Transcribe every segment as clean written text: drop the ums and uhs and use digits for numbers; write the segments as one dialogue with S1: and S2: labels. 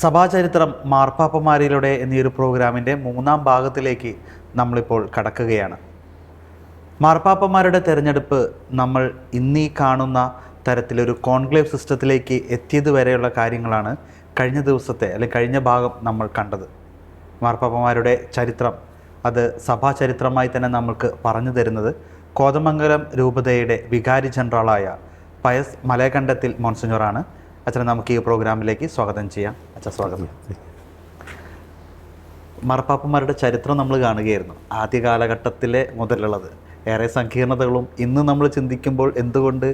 S1: സഭാചരിത്രം മാർപ്പാപ്പമാരിലൂടെ എന്നീയൊരു പ്രോഗ്രാമിൻ്റെ മൂന്നാം ഭാഗത്തിലേക്ക് നമ്മളിപ്പോൾ കടക്കുകയാണ്. മാർപ്പാപ്പമാരുടെ തിരഞ്ഞെടുപ്പ് നമ്മൾ ഇന്നീ കാണുന്ന തരത്തിലൊരു കോൺക്ലേവ് സിസ്റ്റത്തിലേക്ക് എത്തിയത് വരെയുള്ള കാര്യങ്ങളാണ് കഴിഞ്ഞ ദിവസത്തെ അല്ലെങ്കിൽ കഴിഞ്ഞ ഭാഗം നമ്മൾ കണ്ടത്. മാർപ്പാപ്പമാരുടെ ചരിത്രം അത് സഭാചരിത്രമായി തന്നെ നമ്മൾക്ക് പറഞ്ഞു തരുന്നത് കോതമംഗലം രൂപതയുടെ വികാരി ജനറലായ പയസ് മലയകണ്ഠത്തിൽ മോൺസിഞ്ഞോറാണ്. അച്ഛനെ നമുക്ക് ഈ പ്രോഗ്രാമിലേക്ക് സ്വാഗതം ചെയ്യാം. അച്ഛൻ സ്വാഗതം. മാർപ്പാപ്പമാരുടെ ചരിത്രം നമ്മൾ കാണുകയായിരുന്നു. ആദ്യ കാലഘട്ടത്തിലെ മുതലുള്ളത് ഏറെ സങ്കീർണതകളും ഇന്ന് നമ്മൾ ചിന്തിക്കുമ്പോൾ എന്തുകൊണ്ട്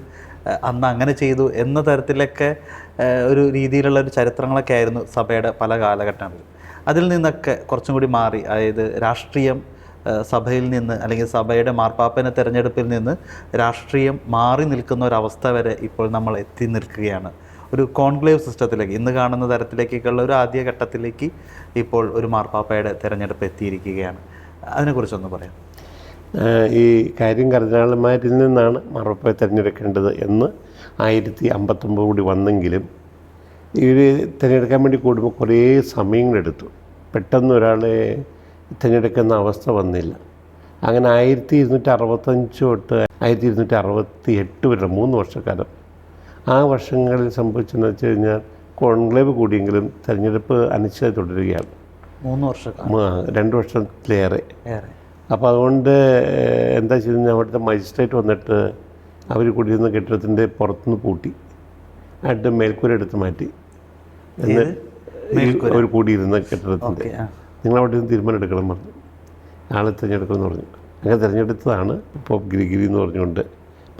S1: അന്ന് അങ്ങനെ ചെയ്തു എന്ന തരത്തിലൊക്കെ ഒരു രീതിയിലുള്ള ഒരു ചരിത്രങ്ങളൊക്കെ ആയിരുന്നു സഭയുടെ പല കാലഘട്ടങ്ങളിൽ. അതിൽ നിന്നൊക്കെ കുറച്ചും കൂടി മാറി, അതായത് രാഷ്ട്രീയം സഭയിൽ നിന്ന് അല്ലെങ്കിൽ സഭയുടെ മാർപ്പാപ്പനെ തിരഞ്ഞെടുപ്പിൽ നിന്ന് രാഷ്ട്രീയം മാറി നിൽക്കുന്ന ഒരവസ്ഥ വരെ ഇപ്പോൾ നമ്മൾ എത്തി നിൽക്കുകയാണ്. ഒരു കോൺക്ലേവ് സിസ്റ്റത്തിലേക്ക്, ഇന്ന് കാണുന്ന തരത്തിലേക്കുള്ള ഒരു ആദ്യ ഘട്ടത്തിലേക്ക് ഇപ്പോൾ ഒരു മാർപ്പാപ്പയുടെ തിരഞ്ഞെടുപ്പ് എത്തിയിരിക്കുകയാണ്. അതിനെക്കുറിച്ചൊന്ന് പറയാം.
S2: ഈ കാര്യം കർദിനാളന്മാരിൽ നിന്നാണ് മാർപ്പാപ്പയെ തിരഞ്ഞെടുക്കേണ്ടത് എന്ന് 1059 കൂടി വന്നെങ്കിലും ഇവർ തിരഞ്ഞെടുക്കാൻ വേണ്ടി കൂടുമ്പോൾ കുറേ സമയങ്ങളെടുത്തു. പെട്ടെന്ന് ഒരാളെ തിരഞ്ഞെടുക്കുന്ന അവസ്ഥ വന്നില്ല. അങ്ങനെ 1265 തൊട്ട് 1268 വരെ 3 വർഷക്കാലം. ആ വർഷങ്ങളിൽ സംഭവിച്ചെന്ന് വെച്ച് കഴിഞ്ഞാൽ കോൺക്ലേവ് കൂടിയെങ്കിലും തിരഞ്ഞെടുപ്പ് അനിശ്ചിതമായി തുടരുകയാണ്.
S1: 3 വർഷം,
S2: 2 വർഷത്തിലേറെ. അപ്പോൾ അതുകൊണ്ട് എന്താ ചെയ്തെന്ന് അവിടുത്തെ മജിസ്ട്രേറ്റ് വന്നിട്ട് അവർ കൂടിയിരുന്ന കെട്ടിടത്തിൻ്റെ പുറത്തുനിന്ന് പൂട്ടി, ആയിട്ട് മേൽക്കൂര എടുത്ത് മാറ്റി. എന്ന് അവർ കൂടിയിരുന്ന കെട്ടിടത്തിൻ്റെ നിങ്ങളവിടെ നിന്ന് തീരുമാനം എടുക്കണം പറഞ്ഞു, ആളെ തിരഞ്ഞെടുക്കുമെന്ന് പറഞ്ഞു. അങ്ങനെ തിരഞ്ഞെടുത്തതാണ് ഇപ്പോൾ ഗ്രിഗിരി എന്ന് പറഞ്ഞുകൊണ്ട്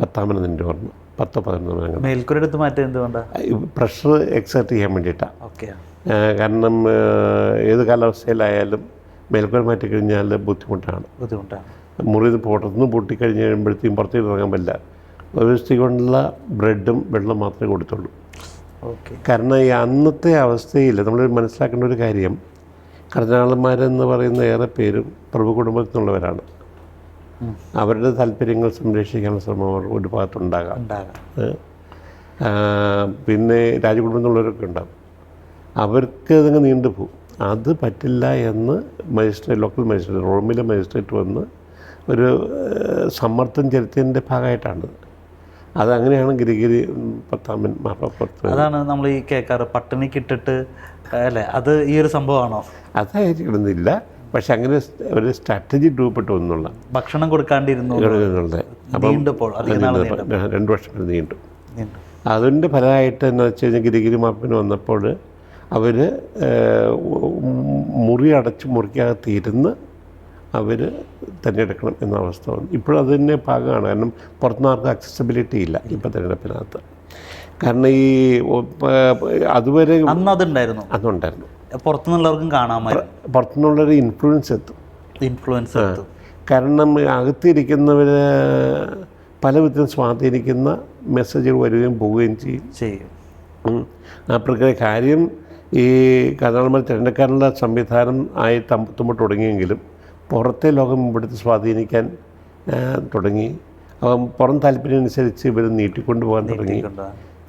S2: 10ാമൻ എൻ്റെ ഓർമ്മ 10-11
S1: മേൽക്കൂര എടുത്ത് മാറ്റി. എന്തുകൊണ്ടാണ്?
S2: പ്രഷർ എക്സർട്ട് ചെയ്യാൻ വേണ്ടിയിട്ടാണ്. കാരണം ഏത് കാലാവസ്ഥയിലായാലും മേൽക്കൂര മാറ്റിക്കഴിഞ്ഞാൽ ബുദ്ധിമുട്ടാണ്. മുറി പുറത്തുനിന്ന് പൊട്ടിക്കഴിഞ്ഞ് കഴിയുമ്പോഴത്തേക്കും പുറത്തേക്ക് ഇറങ്ങാൻ പറ്റില്ല. ഒരു ദിവസത്തേക്ക് കൊണ്ടുള്ള ബ്രെഡും വെള്ളം മാത്രമേ കൊടുത്തുള്ളൂ. കാരണം ഈ അന്നത്തെ അവസ്ഥയിൽ നമ്മൾ മനസ്സിലാക്കേണ്ട ഒരു കാര്യം, കർദിനാളന്മാരെന്ന് പറയുന്ന ഏറെ പേരും പ്രഭു കുടുംബത്തിൽ നിന്നുള്ളവരാണ്. അവരുടെ താല്പര്യങ്ങൾ സംരക്ഷിക്കാനുള്ള ശ്രമം ഒരു ഭാഗത്തുണ്ടാകാം. പിന്നെ രാജകുടുംബത്തിൽ നിന്നുള്ളവരൊക്കെ ഉണ്ടാകും. അവർക്ക് അതങ്ങ് നീണ്ടുപോകും. അത് പറ്റില്ല എന്ന് മജിസ്ട്രേറ്റ്, ലോക്കൽ മജിസ്ട്രേറ്റ്, റോമിലെ മജിസ്ട്രേറ്റ് വന്ന് ഒരു സമ്മർദ്ദം ചെലുത്തിയതിൻ്റെ ഭാഗമായിട്ടാണ്. അതങ്ങനെയാണ് ഗ്രിഗിരി 10ാമൻ മാർപ്പാപ്പ.
S1: അതാണ് നമ്മൾ ഈ കേൾക്കാറ്, പട്ടിണിക്കിട്ടിട്ട് അല്ലേ? അത് ഈ ഒരു സംഭവമാണോ?
S2: അതായിരിക്കണമെന്നില്ല, പക്ഷെ അങ്ങനെ ഒരു സ്ട്രാറ്റജി രൂപപ്പെട്ടു എന്നുള്ള.
S1: ഭക്ഷണം കൊടുക്കാണ്ടിരുന്നു.
S2: അപ്പം 2 വർഷം വരെ നീണ്ടു. അതിൻ്റെ ഫലമായിട്ട് എന്ന് വെച്ച് കഴിഞ്ഞാൽ ഗ്രിഗിരി മാർപ്പാപ്പന് വന്നപ്പോൾ അവർ മുറി അടച്ച് മുറിക്കകത്തിരുന്ന് അവർ തിരഞ്ഞെടുക്കണം എന്ന അവസ്ഥ വന്നു. ഇപ്പോഴും അതിൻ്റെ ഭാഗമാണ്. കാരണം പുറത്തുനിന്ന് ആർക്കും അക്സസിബിലിറ്റി ഇല്ല ഇപ്പോൾ തിരഞ്ഞെടുപ്പിനകത്ത്. കാരണം ഈ അതുവരെ
S1: അന്നുണ്ടായിരുന്നു, പുറത്തുനിന്നുള്ളവർക്കും കാണാമായിരുന്നു.
S2: പുറത്തുനിന്നുള്ളൊരു ഇൻഫ്ലുവൻസ് എത്തും. കാരണം അകത്തിരിക്കുന്നവർ പല വിധത്തിൽ സ്വാധീനിക്കുന്ന മെസ്സേജുകൾ വരികയും പോവുകയും ചെയ്യും. ആ പ്രക്രിയ കാര്യം ഈ കർദിനാളന്മാർ തിരഞ്ഞെടുക്കാനുള്ള സംവിധാനം 1059 തുടങ്ങിയെങ്കിലും പുറത്തെ ലോകം ഇവിടുത്തെ സ്വാധീനിക്കാൻ തുടങ്ങി. അപ്പം പുറം താല്പര്യം അനുസരിച്ച് ഇവർ നീട്ടിക്കൊണ്ടു പോകാൻ തുടങ്ങി.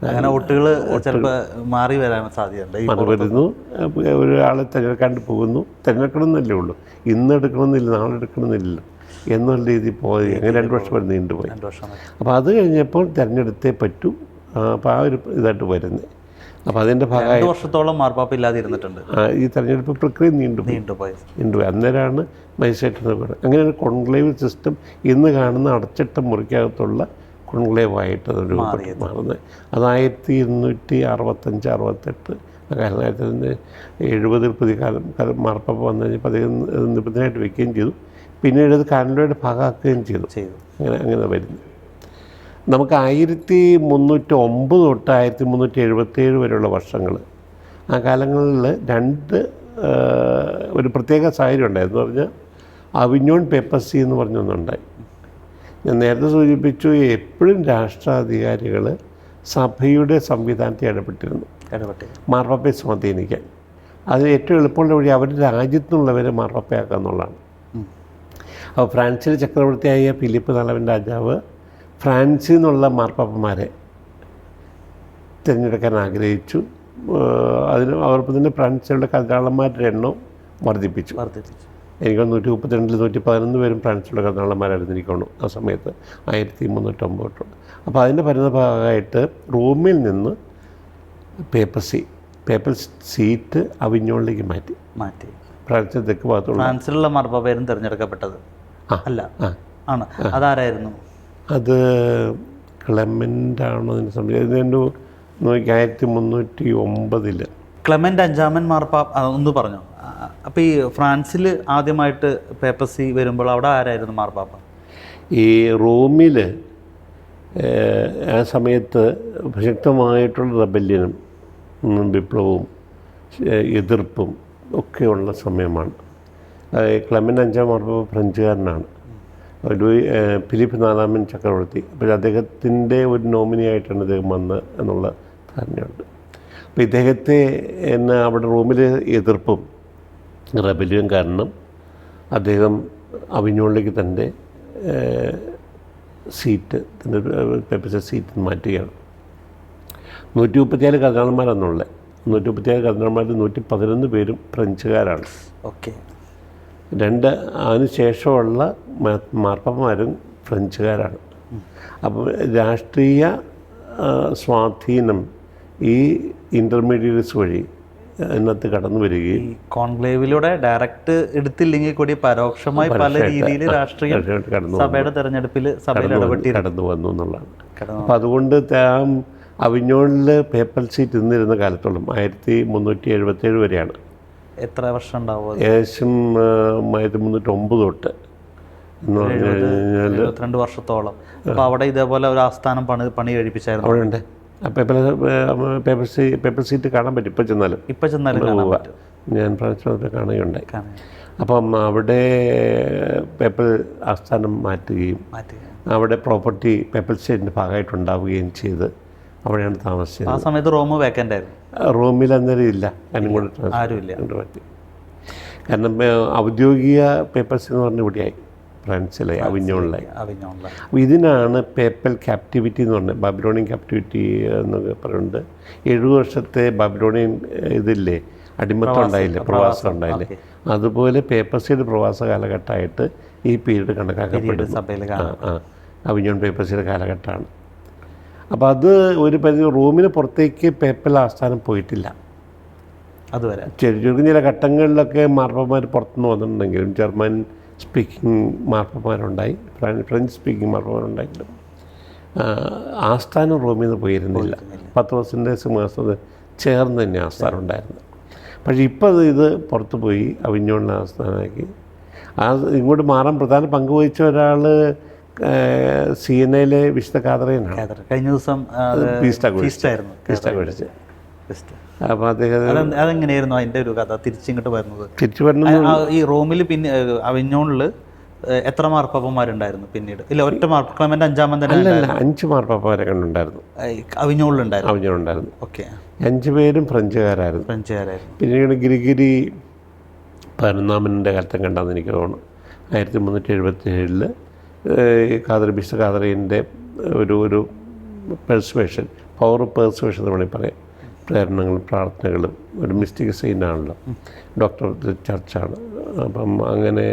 S1: അങ്ങനെ വോട്ടുകൾ മാറി വരാൻ സാധ്യതയുണ്ട്.
S2: മാറി വരുന്നു. ഒരാളെ തിരഞ്ഞെടുക്കാണ്ട് പോകുന്നു. തിരഞ്ഞെടുക്കണമെന്നല്ലേ ഉള്ളൂ, ഇന്ന് എടുക്കണമെന്നില്ല, നാളെ എടുക്കണമെന്നില്ലല്ലോ എന്നുള്ള രീതിയിൽ പോയി. അങ്ങനെ 2 വർഷം വരെ നീണ്ടുപോയി. അപ്പോൾ അത് കഴിഞ്ഞപ്പോൾ തിരഞ്ഞെടുത്തേ പറ്റൂ. അപ്പോൾ ആ ഒരു ഇതായിട്ട് വരുന്നത്. അപ്പോൾ അതിൻ്റെ ഭാഗമായി
S1: 2 വർഷത്തോളം മാർപ്പാപ്പ ഇല്ലാതിരുന്നിട്ടുണ്ട്.
S2: ഈ തെരഞ്ഞെടുപ്പ് പ്രക്രിയ നീണ്ടുപോയി. അന്നേരമാണ് മജിസ്ട്രേറ്റ് പറയുന്നത്. അങ്ങനെയാണ് കോൺക്ലേവ് സിസ്റ്റം ഇന്ന് കാണുന്ന അടച്ചിട്ട മുറിക്കകത്തുള്ള കോൺക്ലേവായിട്ട് അത് മാറുന്നത്. അത് 1265-68 കാരണം 1970 പുതിയ കാലം മാർപ്പാപ്പ വന്നു കഴിഞ്ഞപ്പോൾ അദ്ദേഹം നിബന്ധനയായിട്ട് വയ്ക്കുകയും ചെയ്തു. പിന്നീട് അത് കാനഡയുടെ ഭാഗമാക്കുകയും ചെയ്തു. അങ്ങനെ വരുന്നു. നമുക്ക് 1309 തൊട്ട് 1377 വരെയുള്ള വർഷങ്ങൾ, ആ കാലങ്ങളിൽ ഒരു പ്രത്യേക സാഹചര്യം ഉണ്ടായിരുന്നു. പറഞ്ഞാൽ അവിഞ്ഞോൺ പേപ്പസി എന്ന് പറഞ്ഞൊന്നുണ്ടായി. ഞാൻ നേരത്തെ സൂചിപ്പിച്ചു, എപ്പോഴും രാഷ്ട്രാധികാരികൾ സഭയുടെ സംവിധാനത്തെ ഇടപെട്ടിരുന്നു മാർപ്പാപ്പയെ സ്വാധീനിക്കാൻ. അതിന് ഏറ്റവും എളുപ്പമുള്ള വഴി അവരുടെ രാജ്യത്തു നിന്നുള്ളവരെ മാർപ്പാപ്പയാക്കുക എന്നുള്ളതാണ്. അപ്പോൾ ഫ്രാൻസിലെ ചക്രവർത്തിയായ ഫിലിപ്പ് 4ാമൻ രാജാവ് ഫ്രാൻസിൽ നിന്നുള്ള മാർപ്പാപ്പന്മാരെ തിരഞ്ഞെടുക്കാൻ ആഗ്രഹിച്ചു. അതോടൊപ്പം തന്നെ ഫ്രാൻസിലുള്ള കർദിനാളന്മാരുടെ എണ്ണവും വർദ്ധിപ്പിച്ചു. എനിക്ക് 132 111 പേരും ഫ്രാൻസിലുള്ള കർദിനാളന്മാരായിരുന്നു എനിക്ക് തോന്നുന്നു ആ സമയത്ത് 1309. അപ്പോൾ അതിൻ്റെ ഭാഗമായിട്ട് റോമിൽ നിന്ന് പേപ്പൽ സീറ്റ് അവിഞ്ഞോണിലേക്ക് മാറ്റി ഫ്രാൻസിന് തെക്ക് ഭാഗത്തുള്ള
S1: ഫ്രാൻസിലുള്ള മാർപ്പാപ്പയാരും തിരഞ്ഞെടുക്കപ്പെട്ടത് അല്ല ആണ്. അതാരായിരുന്നു?
S2: അത് ക്ലെമൻ്റ് ആണോ അതിനെ സംബന്ധിച്ച് 1309
S1: ക്ലെമൻ്റ് അഞ്ചാമൻ മാർപ്പാപ്പ ഒന്ന് പറഞ്ഞു. അപ്പോൾ ഈ ഫ്രാൻസിൽ ആദ്യമായിട്ട് പേപ്പസി വരുമ്പോൾ അവിടെ ആരായിരുന്നു മാർപ്പാപ്പ?
S2: ഈ റോമിൽ ആ സമയത്ത് ശക്തമായിട്ടുള്ള റെബല്യനും വിപ്ലവവും എതിർപ്പും ഒക്കെയുള്ള സമയമാണ്. ക്ലെമൻ്റ് അഞ്ചാം മാർപ്പാപ്പ ഫ്രഞ്ചുകാരനാണ്, ഒരു ഫിലിപ്പ് 4 ചക്രവർത്തി. അപ്പോൾ അദ്ദേഹത്തിൻ്റെ ഒരു നോമിനിയായിട്ടാണ് ഇദ്ദേഹം വന്നത് എന്നുള്ള ധാരണയുണ്ട്. അപ്പോൾ ഇദ്ദേഹത്തെ അവിടെ റൂമിൽ എതിർപ്പും റെബല്യൻ കാരണം അദ്ദേഹം അവിഞ്ഞോണിലേക്ക് തൻ്റെ സീറ്റ് പേപ്പസി സീറ്റ് മാറ്റുകയാണ്. 134 കർദിനാളന്മാരാണെന്നുള്ളത്. 134 കർദിനാളന്മാരിൽ 111 പേരും ഫ്രഞ്ചുകാരാണ്.
S1: ഓക്കെ.
S2: അതിന് ശേഷമുള്ള മാർപ്പാപ്പമാരും ഫ്രഞ്ചുകാരാണ്. അപ്പം രാഷ്ട്രീയ സ്വാധീനം ഈ ഇൻ്റർമീഡിയറ്റ്സ് വഴി അതിനകത്ത് കടന്നു വരികയും
S1: കോൺക്ലേവിലൂടെ ഡയറക്റ്റ് എടുത്തില്ലെങ്കിൽ കൂടി പരോക്ഷമായി പല രീതിയിൽ രാഷ്ട്രീയ സഭയുടെ തെരഞ്ഞെടുപ്പിൽ സഭയിൽ
S2: കടന്നു വന്നു എന്നുള്ളതാണ്. അപ്പം അതുകൊണ്ട് അവിഞ്ഞോണിൽ പേപ്പൽ സീറ്റ് നിന്നിരുന്ന കാലത്തോളം 1377 വരെയാണ്.
S1: എത്ര വർഷം ഉണ്ടാവും?
S2: ഏകദേശം 1309 തൊട്ട് എന്ന് പറഞ്ഞു കഴിഞ്ഞാൽ
S1: 72 വർഷത്തോളം. അപ്പോൾ അവിടെ ഇതേപോലെ ഒരു ആസ്ഥാനം പണി കഴിപ്പിച്ചായിരുന്നു.
S2: അവിടെ ഉണ്ട്. പേപ്പർ സീറ്റ് കാണാൻ പറ്റും. ഇപ്പോൾ ചെന്നാലും പോവുക. ഞാൻ ഫ്രാൻസിൽ കാണുകയുണ്ടായി. അപ്പം അവിടെ പേപ്പൽ ആസ്ഥാനം മാറ്റുകയും അവിടെ പ്രോപ്പർട്ടി പേപ്പൽ സ്റ്റേറ്റിൻ്റെ ഭാഗമായിട്ടുണ്ടാവുകയും ചെയ്ത് അവിടെയാണ് താമസിച്ചത്.
S1: ആ സമയത്ത് റോം വേക്കൻ്റ് ആയിരുന്നു.
S2: റോമിൽ അന്നേരം ഇല്ല,
S1: ആരുമില്ല.
S2: കാരണം ഔദ്യോഗിക പേപ്പേഴ്സ് എന്ന് പറഞ്ഞ ഇവിടെയായി ഫ്രാൻസിലായി, അവിഞ്ഞോണിലായി. അപ്പോൾ ഇതിനാണ് പേപ്പൽ ക്യാപ്റ്റിവിറ്റി എന്ന് പറഞ്ഞത്. ബാബിലോണിയൻ ക്യാപ്റ്റിവിറ്റി എന്നൊക്കെ പറയുന്നുണ്ട്. 7 വർഷത്തെ ബാബിലോണിയൻ ഇതില്ലേ, അടിമത്തം ഉണ്ടായില്ലേ, പ്രവാസം ഉണ്ടായില്ലേ, അതുപോലെ പേപ്പർസിയുടെ പ്രവാസ കാലഘട്ടമായിട്ട് ഈ പീരീഡ് കണക്കാക്കപ്പെടുന്നു. അവിഞ്ഞോൺ പേപ്പർസിയുടെ കാലഘട്ടമാണ്. അപ്പോൾ അത് ഒരു പരിധി റോമിന് പുറത്തേക്ക് പേപ്പൽ ആസ്ഥാനം പോയിട്ടില്ല
S1: അതുവരെ.
S2: ചില ഘട്ടങ്ങളിലൊക്കെ മാർപ്പാപ്പമാർ പുറത്തുനിന്ന് വന്നിട്ടുണ്ടെങ്കിലും ജർമ്മൻ സ്പീക്കിംഗ് മാർപ്പാപ്പമാരുണ്ടായി, ഫ്രഞ്ച് സ്പീക്കിംഗ് മാർപ്പാപ്പമാരുണ്ടെങ്കിലും ആസ്ഥാനം റോമിൽ നിന്ന് പോയിരുന്നില്ല. പത്രോസിൻ്റെ സിംഹാസനത്തിൽ ചേർന്ന് തന്നെ ആസ്ഥാനം ഉണ്ടായിരുന്നു. പക്ഷേ ഇപ്പോൾ ഇത് പുറത്തു പോയി അവിഞ്ഞോണിലെ ആസ്ഥാനമാക്കി. ഇങ്ങോട്ട് മാറാൻ പ്രധാന പങ്ക് വഹിച്ച ഒരാൾ സിയനയിലെ വിശുദ്ധ കാതറീനാണ്.
S1: കഴിഞ്ഞ ദിവസം
S2: അപ്പോൾ അദ്ദേഹം
S1: അതെങ്ങനെയായിരുന്നു അതിൻ്റെ ഒരു കഥ? തിരിച്ചിങ്ങോട്ട് വരുന്നത് ഈ റോമിൽ പിന്നെ അവിഞ്ഞോണിൽ എത്ര മാർപ്പാപ്പന്മാരുണ്ടായിരുന്നു പിന്നീട്? ഇല്ല, ഒറ്റ ക്ലെമൻ്റ് അഞ്ചാമൻ തന്നെ
S2: അല്ല, 5 മാർപ്പാപ്പമാരെ കണ്ടുണ്ടായിരുന്നു.
S1: അവിഞ്ഞോണിലുണ്ടായിരുന്നു. ഓക്കെ.
S2: 5 പേരും ഫ്രഞ്ചുകാരായിരുന്നു. പിന്നീട് ഗ്രിഗരി 11 കാലത്തും കണ്ടാന്ന് എനിക്ക് തോന്നുന്നു. 1377 വിശുദ്ധ കാതറീൻ്റെ ഒരു പെർസുവേഷൻ, പവർ ഓഫ് പെർസുവേഷൻ എന്ന് വേണമെങ്കിൽ പറയാം. പ്രേരണകളും പ്രാർത്ഥനകളും ഒരു മിസ്റ്റിക് സൈനാണല്ലോ, ഡോക്ടർ ചർച്ചാണ്. അപ്പം അങ്ങനെ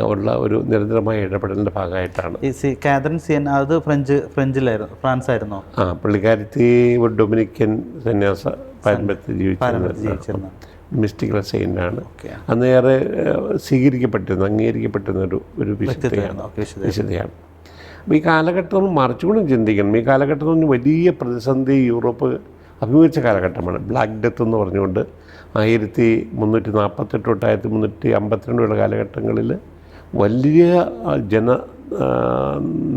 S2: ഉള്ള ഒരു നിരന്തരമായ ഇടപെടലിൻ്റെ ഭാഗമായിട്ടാണ്
S1: കാതറിൻ സിയൻ. അത് ഫ്രാൻസ് ആയിരുന്നോ?
S2: പുള്ളിക്കാരത്തി ഒരു ഡൊമിനിക്കൻ സന്യാസ പാരമ്പര്യത്തിൽ ജീവിച്ചിരുന്ന മിസ്റ്റിക്കൽ സെയിൻ്റാണ്. അന്ന് ഏറെ അംഗീകരിക്കപ്പെട്ടിരുന്ന ഒരു വിശുദ്ധയാണ്. അപ്പോൾ ഈ കാലഘട്ടം മറിച്ചുകൊണ്ടും ചിന്തിക്കണം. ഈ കാലഘട്ടത്തിൽ വലിയ പ്രതിസന്ധി യൂറോപ്പ് അഭിമുഖിച്ച കാലഘട്ടമാണ്. ബ്ലാക്ക് ഡെത്ത് എന്ന് പറഞ്ഞുകൊണ്ട് 1348 തൊട്ട് 1352 കാലഘട്ടങ്ങളിൽ വലിയ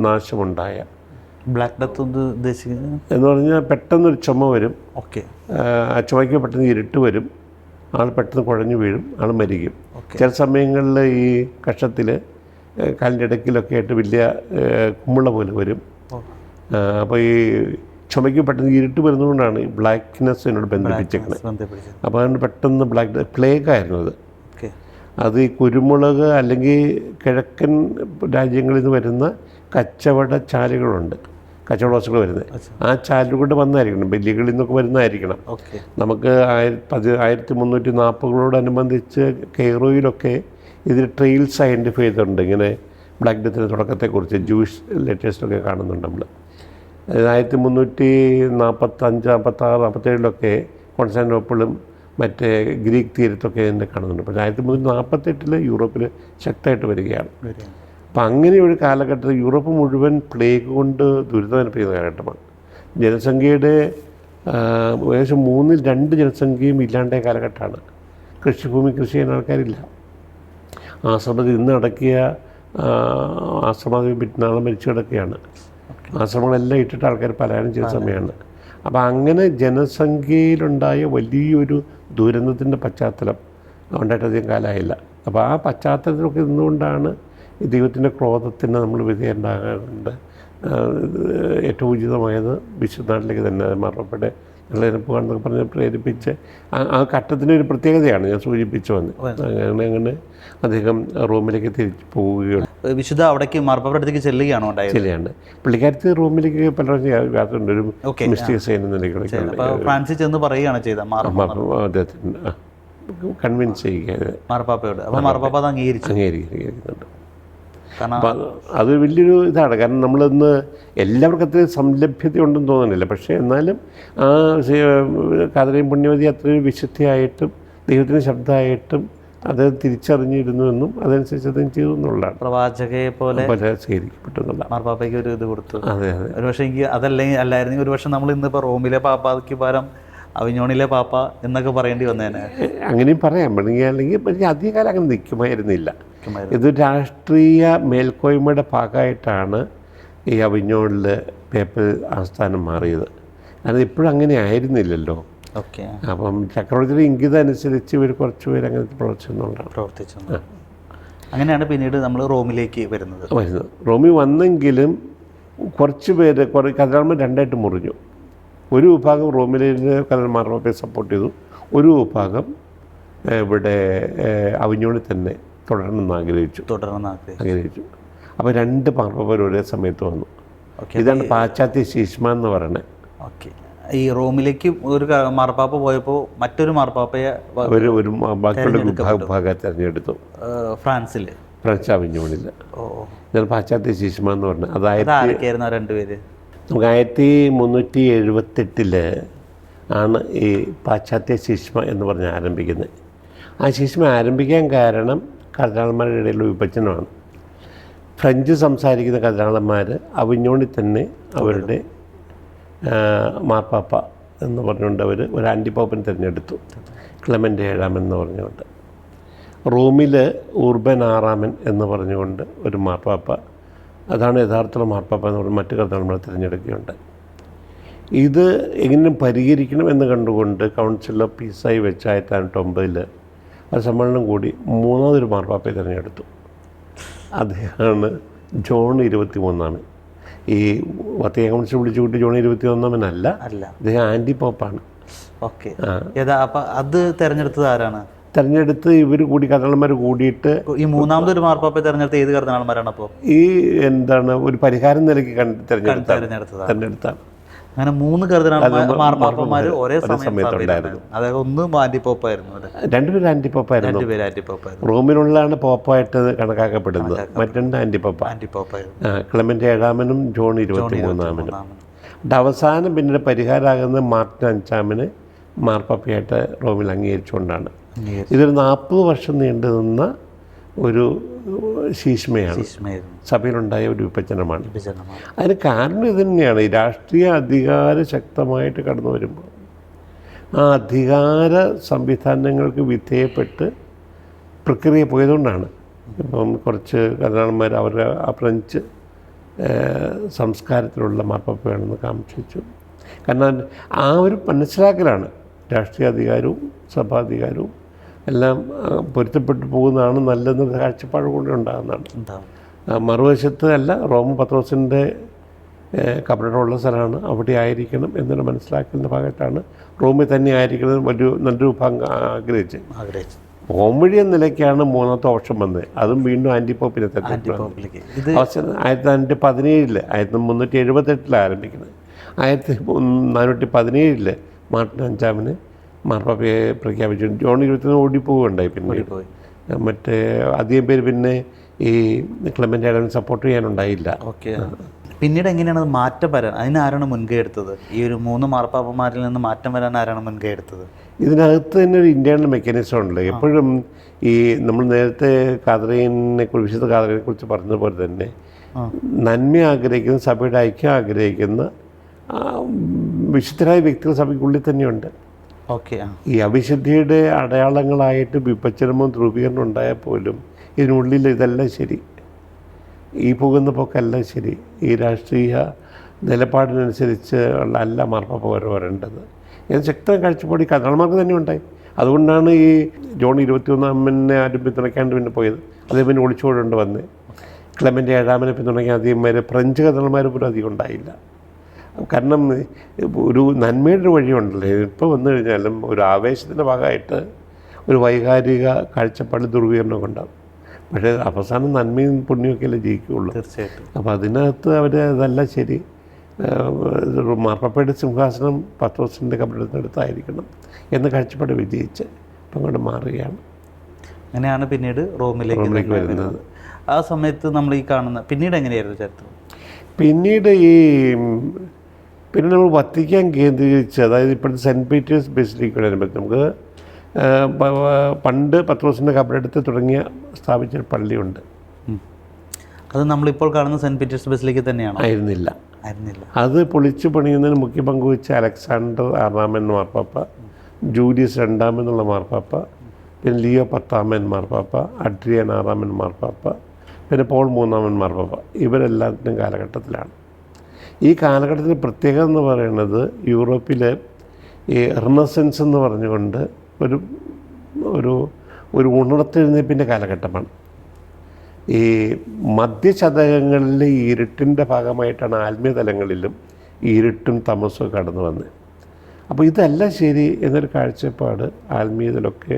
S2: നാശമുണ്ടായ.
S1: ബ്ലാക്ക് ഡെത്ത് ഉദ്ദേശിക്കുന്നത്
S2: എന്ന് പറഞ്ഞാൽ പെട്ടെന്നൊരു ചുമ വരും.
S1: ഓക്കെ.
S2: ആ ചുമയ്ക്ക് പെട്ടെന്ന് ഇരുട്ട് വരും, ആൾ പെട്ടെന്ന് കുഴഞ്ഞു വീഴും, ആൾ മരിക്കും. ചില സമയങ്ങളിൽ ഈ കഷത്തിൽ കാലിൻ്റെ ഇടയ്ക്കിലൊക്കെ ആയിട്ട് വലിയ കുമ്മിള പോലെ വരും. അപ്പോൾ ഈ ചുമയ്ക്ക് പെട്ടെന്ന് ഇരുട്ട് വരുന്നതുകൊണ്ടാണ് ഈ ബ്ലാക്ക്നെസ് എന്നോട് ബന്ധിപ്പിച്ചേക്കുന്നത്. അപ്പോൾ അതുകൊണ്ട് പെട്ടെന്ന് പ്ലേഗ് ആയിരുന്നു അത് ഈ കുരുമുളക് അല്ലെങ്കിൽ കിഴക്കൻ രാജ്യങ്ങളിൽ നിന്ന് വരുന്ന കച്ചവട ചാലുകളുണ്ട്. കച്ചവട വസ്തുക്കൾ വരുന്നത്. ആ ചാലിലൂടെ വന്നായിരിക്കണം, ബലികളിൽ നിന്നൊക്കെ വരുന്നതായിരിക്കണം. നമുക്ക് 1340കളോടനുബന്ധിച്ച് കെയ്റോയിലൊക്കെ ഇതിൽ ട്രെയിൽസ് ഐഡൻറ്റിഫൈ ചെയ്തിട്ടുണ്ട്. ഇങ്ങനെ ബ്ലാക്ക് ഡെത്തിൻ്റെ തുടക്കത്തെക്കുറിച്ച് ജൂയിഷ് ലെറ്റേഴ്സിലൊക്കെ കാണുന്നുണ്ട് നമ്മൾ. 1345, 46, 47 കോൺസ്റ്റാന്റിനോപ്പിളും മറ്റേ ഗ്രീക്ക് തീരത്തൊക്കെ ഇതിൻ്റെ കാണുന്നുണ്ട്. പക്ഷേ 1348 യൂറോപ്പിൽ ശക്തമായിട്ട് വരികയാണ്. അപ്പം അങ്ങനെ ഒരു കാലഘട്ടത്തിൽ യൂറോപ്പ് മുഴുവൻ പ്ലേഗ് കൊണ്ട് ദുരിതം അനുഭവിക്കുന്ന കാലഘട്ടമാണ്. ജനസംഖ്യയുടെ ഏകദേശം 2/3 ജനസംഖ്യയും ഇല്ലാണ്ടായ കാലഘട്ടമാണ്. കൃഷി ചെയ്യാൻ ആൾക്കാരില്ല. ആശ്രമത്തിൽ ഇന്ന് അടക്കിയ ആശ്രമത്തിൽ പിന്നാളെ മരിച്ചു കിടക്കുകയാണ്. ആശ്രമങ്ങളെല്ലാം ഇട്ടിട്ട് ആൾക്കാർ പലായനം ചെയ്ത സമയമാണ്. അപ്പോൾ അങ്ങനെ ജനസംഖ്യയിലുണ്ടായ വലിയൊരു ദുരന്തത്തിൻ്റെ പശ്ചാത്തലം ഉണ്ടായിട്ടധികം കാലമായില്ല. അപ്പോൾ ആ പശ്ചാത്തലത്തിലൊക്കെ നിന്നുകൊണ്ടാണ് ഈ ദൈവത്തിൻ്റെ ക്രോധത്തിന് നമ്മൾ വിധേയണ്ടാകാറുണ്ട്. ഏറ്റവും ഉചിതമായത് വിശുദ്ധനാട്ടിലേക്ക് തന്നെ മാറപ്പെടെ എന്നൊക്കെ പറഞ്ഞ് പ്രേരിപ്പിച്ച് ആ ഘട്ടത്തിൻ്റെ ഒരു പ്രത്യേകതയാണ് ഞാൻ സൂചിപ്പിച്ചു വന്നത്. അങ്ങനെ അദ്ദേഹം റോമിലേക്ക് തിരിച്ചു പോവുകയുള്ളൂ.
S1: വിശുദ്ധ അവിടേക്ക് മാർപ്പാപ്പയുടെ അടുത്തേക്ക് ചെല്ലുകയാണോ ഉണ്ടായത്?
S2: ചെല്ലുകയാണ്. പുള്ളിക്കാരത്ത് റോമിലേക്ക് പലരും യാത്രയുണ്ട്. ഒരു മിസ്റ്റേക്ക് സൈൻ നിലയ്ക്ക്
S1: ഫ്രാൻസിൽ ചെന്ന് പറയുകയാണ് ചെയ്തത്
S2: അദ്ദേഹത്തിന് കൺവിൻസ് ചെയ്യുക
S1: മാർപ്പാപ്പയോട്. അപ്പോൾ മാർപ്പാപ്പ അത്
S2: അംഗീകരിക്കുന്നുണ്ട്. അപ്പം അത് വലിയൊരു ഇതാണ്. കാരണം നമ്മളിന്ന് എല്ലാവർക്കും അത്രയും സംലഭ്യത ഉണ്ടെന്ന് തോന്നുന്നില്ല. പക്ഷേ എന്നാലും ആ കാതറീൻ പുണ്യവതി അത്രയും വിശുദ്ധിയായിട്ടും ദൈവത്തിൻ്റെ ശബ്ദമായിട്ടും അത് തിരിച്ചറിഞ്ഞിരുന്നുവെന്നും അതനുസരിച്ച് അദ്ദേഹം ചെയ്തു എന്നുള്ളതാണ്.
S1: പ്രവാചകയെ പോലെ
S2: സ്വീകരിക്കപ്പെട്ടു എന്നുള്ള
S1: മാർപ്പാപ്പയ്ക്ക് ഒരു ഇത് കൊടുത്തു.
S2: അതെ അതെ.
S1: ഒരു പക്ഷേ എനിക്ക് അല്ലായിരുന്നെങ്കിൽ ഒരു പക്ഷേ നമ്മൾ ഇന്നിപ്പോൾ റോമിലെ പാപ്പായ്ക്ക് പകരം അവിഞ്ഞോണിലെ പാപ്പ എന്നൊക്കെ പറയേണ്ടി വന്നേനെ.
S2: അങ്ങനെയും പറയാൻ പറ്റുമെങ്കിൽ അല്ലെങ്കിൽ അധികകാലം അങ്ങനെ നിൽക്കുമായിരുന്നില്ല. ഇത് രാഷ്ട്രീയ മേൽക്കോയ്മയുടെ ഭാഗമായിട്ടാണ് ഈ അവിഞ്ഞോണിൽ പേപ്പൽ ആസ്ഥാനം മാറിയത്. അത് ഇപ്പോഴും അങ്ങനെ ആയിരുന്നില്ലല്ലോ. അപ്പം ചക്രവർത്തിയുടെ ഇംഗിതം അനുസരിച്ച് ഇവർ കുറച്ച് പേര് അങ്ങനെ പ്രവർത്തിച്ചു.
S1: അങ്ങനെയാണ് പിന്നീട് നമ്മൾ റോമിലേക്ക് വരുന്നത്.
S2: റോമിൽ വന്നെങ്കിലും കുറച്ച് പേര് കഥകളന്മാർ രണ്ടായിട്ട് മുറിഞ്ഞു. ഒരു വിഭാഗം റോമിലെ കഥന്മാർപ്പയെ സപ്പോർട്ട് ചെയ്തു, ഒരു വിഭാഗം ഇവിടെ അവിഞ്ഞോണിൽ തന്നെ തുടരണമെന്ന് ആഗ്രഹിച്ചു. അപ്പോൾ 2 മാർപ്പാപ്പർ ഒരേ സമയത്ത് വന്നു. ഇതാണ് പാശ്ചാത്യ ശീഷ്മ എന്ന് പറയുന്നത്.
S1: ഈ റോമിലേക്ക് ഒരു മാർപ്പാപ്പ പോയപ്പോൾ മറ്റൊരു മാർപ്പാപ്പയെ
S2: ഒരു ബാക്കിയുള്ള വിഭാഗം തിരഞ്ഞെടുത്തു. ഫ്രാൻസ് അവിഞ്ഞോണിൽ. ഇതാണ് പാശ്ചാത്യ ശീഷ്മ എന്ന് പറഞ്ഞത്. അതായത് 1378 ആണ് ഈ പാശ്ചാത്യ ശീഷ്മ എന്ന് പറഞ്ഞ് ആരംഭിക്കുന്നത്. ആ ശീഷ്മ ആരംഭിക്കാൻ കാരണം കർദിനാളന്മാരുടെ ഇടയിലുള്ള വിഭജനമാണ്. ഫ്രഞ്ച് സംസാരിക്കുന്ന കർദിനാളന്മാർ അവിഞ്ഞോണിൽ തന്നെ അവരുടെ മാർപ്പാപ്പ എന്ന് പറഞ്ഞുകൊണ്ട് അവർ ഒരു ആൻറ്റിപോപ്പനെ തിരഞ്ഞെടുത്തു, ക്ലെമൻ്റ് VII എന്ന് പറഞ്ഞുകൊണ്ട്. റോമിൽ ഊർബൻ VI എന്ന് പറഞ്ഞുകൊണ്ട് ഒരു മാർപ്പാപ്പ, അതാണ് യഥാർത്ഥ മാർപ്പാപ്പ എന്ന് പറഞ്ഞ് മറ്റു കർദിനാളന്മാരെ തിരഞ്ഞെടുക്കുകയുണ്ട്. ഇത് എങ്ങനെ പരിഹരിക്കണം എന്ന് കണ്ടുകൊണ്ട് കൗൺസിൽ ഓഫ് പീസായി വെച്ച് 1909 അത് സമ്മേളനം കൂടി 3ാമതൊരു മാർപ്പാപ്പയെ തിരഞ്ഞെടുത്തു. അദ്ദേഹമാണ് ജോൺ 23. ഈ വത്തിക്കാൻ കൗൺസിൽ വിളിച്ചു കൂട്ടി ജോൺ 21 അദ്ദേഹം ആൻറ്റി പോപ്പാണ്.
S1: അത് തെരഞ്ഞെടുത്തത് ആരാണ്?
S2: തെരഞ്ഞെടുത്ത് ഇവർ കൂടി കർദിനാളന്മാർ കൂടിയിട്ട്
S1: ഈ 3ാമതൊരു മാർപ്പാപ്പയെ തെരഞ്ഞെടുത്ത ഏത് കർദിനാളന്മാരാണ്? അപ്പോൾ ഈ
S2: എന്താണ് ഒരു പരിഹാരം നിലയ്ക്ക് തെരഞ്ഞെടുത്താണ്.
S1: അങ്ങനെ 3 കർദിനാളന്മാർ ഒരേ സമയത്തുണ്ടായിരുന്നു. അതായത് ഒന്ന് ആന്റിപ്പോപ്പായിരുന്നു,
S2: 2 പേര് ആന്റിപ്പോപ്പായിരുന്നു. റോമിനുള്ളതാണ് പോപ്പായിട്ട് കണക്കാക്കപ്പെടുന്നത്, മറ്റൊന്ന് ആന്റിപ്പോപ്പ. Clement VII John 23. അവസാനം പിന്നീട് പരിഹാരമാകുന്ന മാർട്ടിൻ V മാർപ്പാപ്പയായിട്ട് റോമിൽ അംഗീകരിച്ചുകൊണ്ടാണ്. ഇതൊരു 40 വർഷം നീണ്ടു നിന്ന ഒരു ശീഷ്മയാണ്, സഭയിലുണ്ടായ ഒരു വിഭജനമാണ്. അതിന് കാരണം ഇത് തന്നെയാണ്. ഈ രാഷ്ട്രീയ അധികാരം ശക്തമായിട്ട് കടന്നു വരുമ്പോൾ ആ അധികാര സംവിധാനങ്ങൾക്ക് വിധേയപ്പെട്ട് പ്രക്രിയ പോയതുകൊണ്ടാണ്. ഇപ്പം കുറച്ച് കർദിനാളന്മാർ അവരുടെ ആ ഫ്രഞ്ച് സംസ്കാരത്തിലുള്ള മാർപ്പാപ്പ വേണമെന്ന് കാക്ഷിച്ചു. കാരണം ആ ഒരു മനസ്സിലാക്കലാണ് രാഷ്ട്രീയ അധികാരവും സഭാധികാരവും എല്ലാം പൊരുത്തപ്പെട്ടു പോകുന്നതാണ് നല്ലതെന്നൊരു കാഴ്ചപ്പാട് കൂടി ഉണ്ടാകുന്നതാണ്. മറുവശത്ത് അല്ല, റോം പത്രോസിൻ്റെ കബറിടമുള്ള സ്ഥലമാണ്, അവിടെ ആയിരിക്കണം എന്നൊരു മനസ്സിലാക്കുന്ന ഭാഗത്താണ് റോമിൽ തന്നെ ആയിരിക്കണം നല്ലൊരു വിഭാഗം ആഗ്രഹിച്ച് പോംവഴി എന്ന നിലയ്ക്കാണ് മൂന്നാമത്തെ ഓപ്ഷൻ വന്നത്. അതും വീണ്ടും ആൻറ്റിപ്പോപ്പിനെ തെരഞ്ഞെടുത്തു. അവസാനം 1917 1378 ആരംഭിക്കുന്നത്. 1417 മാർട്ടിൻ 5 മാർപ്പാപ്പയെ പ്രഖ്യാപിച്ചു. ജോൺ 21 ഓടിപ്പോവുകയുണ്ടായി. പിന്നെ മറ്റേ അധികം പേര് പിന്നെ ഈ ക്ലെമൻ്റ് ആഡമിനെ സപ്പോർട്ട് ചെയ്യാനുണ്ടായില്ല.
S1: ഓക്കെ. പിന്നീട് എങ്ങനെയാണ് അത് മാറ്റം വരാൻ അതിനാരാണ് മുൻകൈ എടുത്തത്? ഈ ഒരു 3 മാർപ്പാപ്പന്മാരിൽ നിന്ന് മാറ്റം വരാൻ ആരാണ് മുൻകൈ എടുത്തത്?
S2: ഇതിനകത്ത് തന്നെ ഒരു ഇൻറ്റേർണൽ മെക്കാനിസം ഉണ്ട്. എപ്പോഴും ഈ നമ്മൾ നേരത്തെ വിശുദ്ധ കാതറീനെ കുറിച്ച് പറഞ്ഞതുപോലെ തന്നെ നന്മ ആഗ്രഹിക്കുന്ന, സഭയുടെ ഐക്യം ആഗ്രഹിക്കുന്ന വിശുദ്ധരായ വ്യക്തികൾ സഭയ്ക്കുള്ളിൽ തന്നെയുണ്ട്.
S1: ഓക്കെ.
S2: ഈ അവിശുദ്ധിയുടെ അടയാളങ്ങളായിട്ട് വിഭജനമോ ധ്രുവീകരണം ഉണ്ടായാൽ പോലും ഇതിനുള്ളിൽ ഇതെല്ലാം ശരി, ഈ പോകുന്ന പോക്കല്ല ശരി, ഈ രാഷ്ട്രീയ നിലപാടിനനുസരിച്ച് ഉള്ള അല്ല മാർപ്പാപ്പ വരേണ്ടത് എന്ന് ശക്തമായ കാഴ്ചപ്പാട് ഈ കർദിനാൾമാർക്ക് തന്നെ ഉണ്ടായി. അതുകൊണ്ടാണ് ഈ ജോൺ 21 ആരും പിന്തുണയ്ക്കാണ്ട് പിന്നെ പോയത്. അതേ പിന്നെ ഒളിച്ചുകൊണ്ടുകൊണ്ട് വന്ന് ക്ലെമൻ്റ് 7 പിന്തുണയ്ക്കാൻ അധികം പേര് ഫ്രഞ്ച് കർദിനാൾമാർ പോലും അധികം ഉണ്ടായില്ല. കാരണം ഒരു നന്മയുടെ വഴിയുണ്ടല്ലോ. ഇപ്പോൾ വന്നു കഴിഞ്ഞാലും ഒരു ആവേശത്തിൻ്റെ ഭാഗമായിട്ട് ഒരു വൈകാരിക കാഴ്ചപ്പാട് ദുർവീകരണമൊക്കെ ഉണ്ടാകും. പക്ഷേ അവസാനം നന്മയും പുണ്യമൊക്കെ അല്ലേ ജയിക്കുകയുള്ളൂ.
S1: തീർച്ചയായിട്ടും.
S2: അപ്പോൾ അതിനകത്ത് അവർ അതല്ല ശരി, മാർപ്പാപ്പയുടെ സിംഹാസനം പത്രോസിൻ്റെ കബറിടത്തിനടുത്തായിരിക്കണം എന്ന കാഴ്ചപ്പാട് വിജയിച്ച് ഇപ്പം അങ്ങോട്ട് മാറുകയാണ്.
S1: അങ്ങനെയാണ് പിന്നീട് റോമിലേക്ക് വരുന്നത്. ആ സമയത്ത് നമ്മൾ ഈ കാണുന്ന പിന്നീട് എങ്ങനെയായിരുന്നു ചരിത്രം?
S2: പിന്നീട് പിന്നെ നമ്മൾ വത്തിക്കാൻ കേന്ദ്രീകരിച്ച്, അതായത് ഇപ്പോഴത്തെ സെൻറ്റ് പീറ്റേഴ്സ് ബസിലിക്കയോടനുബന്ധിച്ച് നമുക്ക് പണ്ട് പത്രോസിൻ്റെ കബറെടുത്ത് സ്ഥാപിച്ച പള്ളിയുണ്ട്.
S1: അത് നമ്മളിപ്പോൾ കാണുന്ന സെൻറ്റ് പീറ്റേഴ്സ് ബസിലിക്ക തന്നെയാണ്? ആയിരുന്നില്ല.
S2: അത് പൊളിച്ചു പണിയുന്നതിന് മുഖ്യ പങ്കുവച്ച അലക്സാണ്ടർ 6 മാർപ്പാപ്പ, ജൂലിയസ് 2 എന്നുള്ള മാർപ്പാപ്പ, പിന്നെ ലിയോ 10 മാർപ്പാപ്പ, അഡ്രിയൻ 6 മാർപ്പാപ്പ, പിന്നെ പോൾ 3 മാർപ്പാപ്പ. ഇവരെല്ലാത്തിനും കാലഘട്ടത്തിലാണ്. ഈ കാലഘട്ടത്തിൽ പ്രത്യേകത എന്ന് പറയുന്നത് യൂറോപ്പിലെ ഈ റിനസൻസ് എന്ന് പറഞ്ഞുകൊണ്ട് ഒരു ഉണർത്തെഴുന്നേൽപ്പിൻ്റെ കാലഘട്ടമാണ്. ഈ മധ്യശതകങ്ങളിലെ ഈ ഇരുട്ടിൻ്റെ ഭാഗമായിട്ടാണ് ആത്മീയ തലങ്ങളിലും ഈ ഇരുട്ടും തമസും കടന്നു വന്നത്. അപ്പോൾ ഇതല്ല ശരി എന്നൊരു കാഴ്ചപ്പാട് ആത്മീയതയിലൊക്കെ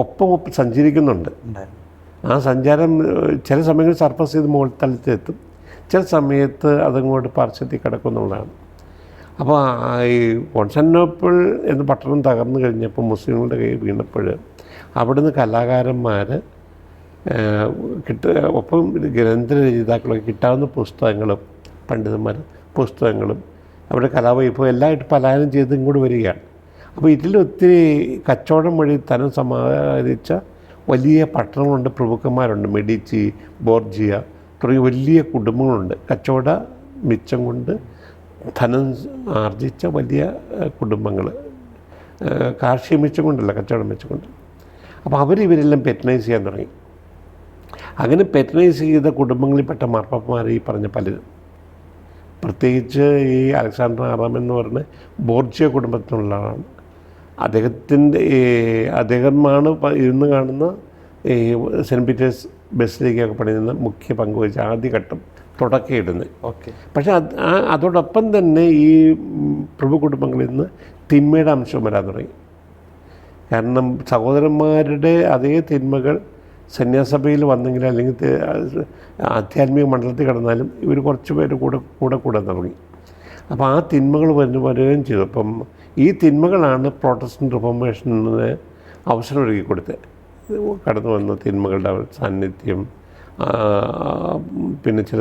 S2: ഒപ്പം സഞ്ചരിക്കുന്നുണ്ട്. ആ സഞ്ചാരം ചില സമയങ്ങളിൽ സർഫസ് ചെയ്ത് മുകൾ തലത്തിലെത്തും, ചില സമയത്ത് അതങ്ങോട്ട് പാർശ്വത്തിൽ കിടക്കുന്നുള്ളതാണ്. അപ്പോൾ ഈ കോൺസ്റ്റാന്റിനോപ്പിൾ എന്ന പട്ടണം തകർന്നു കഴിഞ്ഞപ്പോൾ മുസ്ലിങ്ങളുടെ കയ്യിൽ വീണപ്പോൾ അവിടുന്ന് കലാകാരന്മാർ ഒപ്പം ഗ്രന്ഥരചയിതാക്കളൊക്കെ കിട്ടാവുന്ന പുസ്തകങ്ങളും പണ്ഡിതന്മാർ പുസ്തകങ്ങളും അവിടെ കലാവൈഭവം എല്ലാമായിട്ട് പലായനം ചെയ്ത് ഇങ്ങോട്ട് വരികയാണ്. അപ്പോൾ ഇതിൽ ഒത്തിരി കച്ചവടം വഴി ധനം സമാഹരിച്ച വലിയ പട്ടണങ്ങളുണ്ട്, പ്രഭുക്കന്മാരുണ്ട്. മെഡിച്ചി, ബോർജിയ തുടങ്ങിയ വലിയ കുടുംബങ്ങളുണ്ട്. കച്ചവട മിച്ചം കൊണ്ട് ധനം ആർജിച്ച വലിയ കുടുംബങ്ങൾ, കാർഷിക മിച്ചം കൊണ്ടല്ല, കച്ചവടം മിച്ചം കൊണ്ട്. അപ്പോൾ അവരിവരെല്ലാം പെറ്റനൈസ് ചെയ്യാൻ തുടങ്ങി. അങ്ങനെ പെറ്റനൈസ് ചെയ്ത കുടുംബങ്ങളിൽപ്പെട്ട മാർപ്പാപ്പമാർ ഈ പറഞ്ഞ പലരും, പ്രത്യേകിച്ച് ഈ അലക്സാണ്ടർ 6 എന്ന് പറഞ്ഞ ബോർജിയ കുടുംബത്തിനുള്ള ആളാണ്. അദ്ദേഹമാണ് ഇന്ന് കാണുന്ന ഈ സെൻറ്റ് പീറ്റേഴ്സ് ബസിലിക്കയൊക്കെ പണിയുന്ന മുഖ്യ പങ്കുവഹിച്ച ആദ്യഘട്ടം തുടക്കമിടുന്നത്.
S1: ഓക്കെ. പക്ഷേ
S2: അതോടൊപ്പം തന്നെ ഈ പ്രഭു കുടുംബങ്ങളിൽ നിന്ന് തിന്മയുടെ അംശം വരാൻ തുടങ്ങി. കാരണം സഹോദരന്മാരുടെ അതേ തിന്മകൾ സന്യാസഭയിൽ വന്നെങ്കിൽ അല്ലെങ്കിൽ ആധ്യാത്മിക മണ്ഡലത്തിൽ കടന്നാലും ഇവർ കുറച്ച് പേര് കൂടെ തുടങ്ങി. അപ്പോൾ ആ തിന്മകൾ വരികയും ചെയ്തു. അപ്പം ഈ തിന്മകളാണ് പ്രോട്ടസ്റ്റൻ്റ് റിഫോർമേഷന് അവസരം ഒരുക്കി കൊടുത്തത്. കടന്നു വന്ന തിന്മകളുടെ സാന്നിധ്യം, പിന്നെ ചില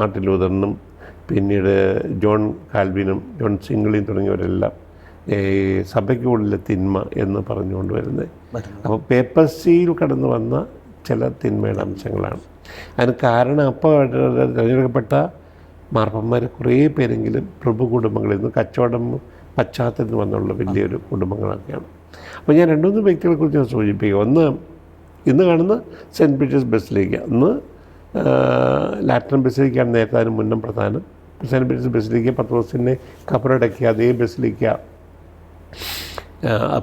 S2: മാർട്ടിൻ ലൂതറിനും പിന്നീട് ജോൺ കാൽവിനും ജോൺ സിംഗിളിയും തുടങ്ങിയവരെല്ലാം ഈ സഭയ്ക്കുള്ളിലെ തിന്മ എന്ന് പറഞ്ഞുകൊണ്ട് വരുന്നത്. അപ്പോൾ പേപ്പർസിയിൽ കടന്നു വന്ന ചില തിന്മയുടെ അംശങ്ങളാണ് അതിന് കാരണം. അപ്പോൾ തിരഞ്ഞെടുക്കപ്പെട്ട മാർപ്പാപ്പന്മാർ കുറേ പേരെങ്കിലും പ്രഭു കുടുംബങ്ങളിൽ നിന്ന് കച്ചവടം പശ്ചാത്തലത്തിൽ വന്നുള്ള വലിയൊരു കുടുംബങ്ങളൊക്കെയാണ്. അപ്പോൾ ഞാൻ 2-3 വ്യക്തികളെക്കുറിച്ച് ഞാൻ സൂചിപ്പിക്കുക. ഒന്ന്, ഇന്ന് കാണുന്ന സെൻറ്റ് പീറ്റേഴ്സ് ബസിലിക്ക, ഒന്ന് ലാറ്ററൻ ബസിലിക്കയാണ് നേരത്തെ അതിന് മുന്നം പ്രധാനം. സെൻറ്റ് പീറ്റേഴ്സ് ബസിലിക്ക പത്രോസിനെ കബറടക്കിയ അതേ ബസിലിക്ക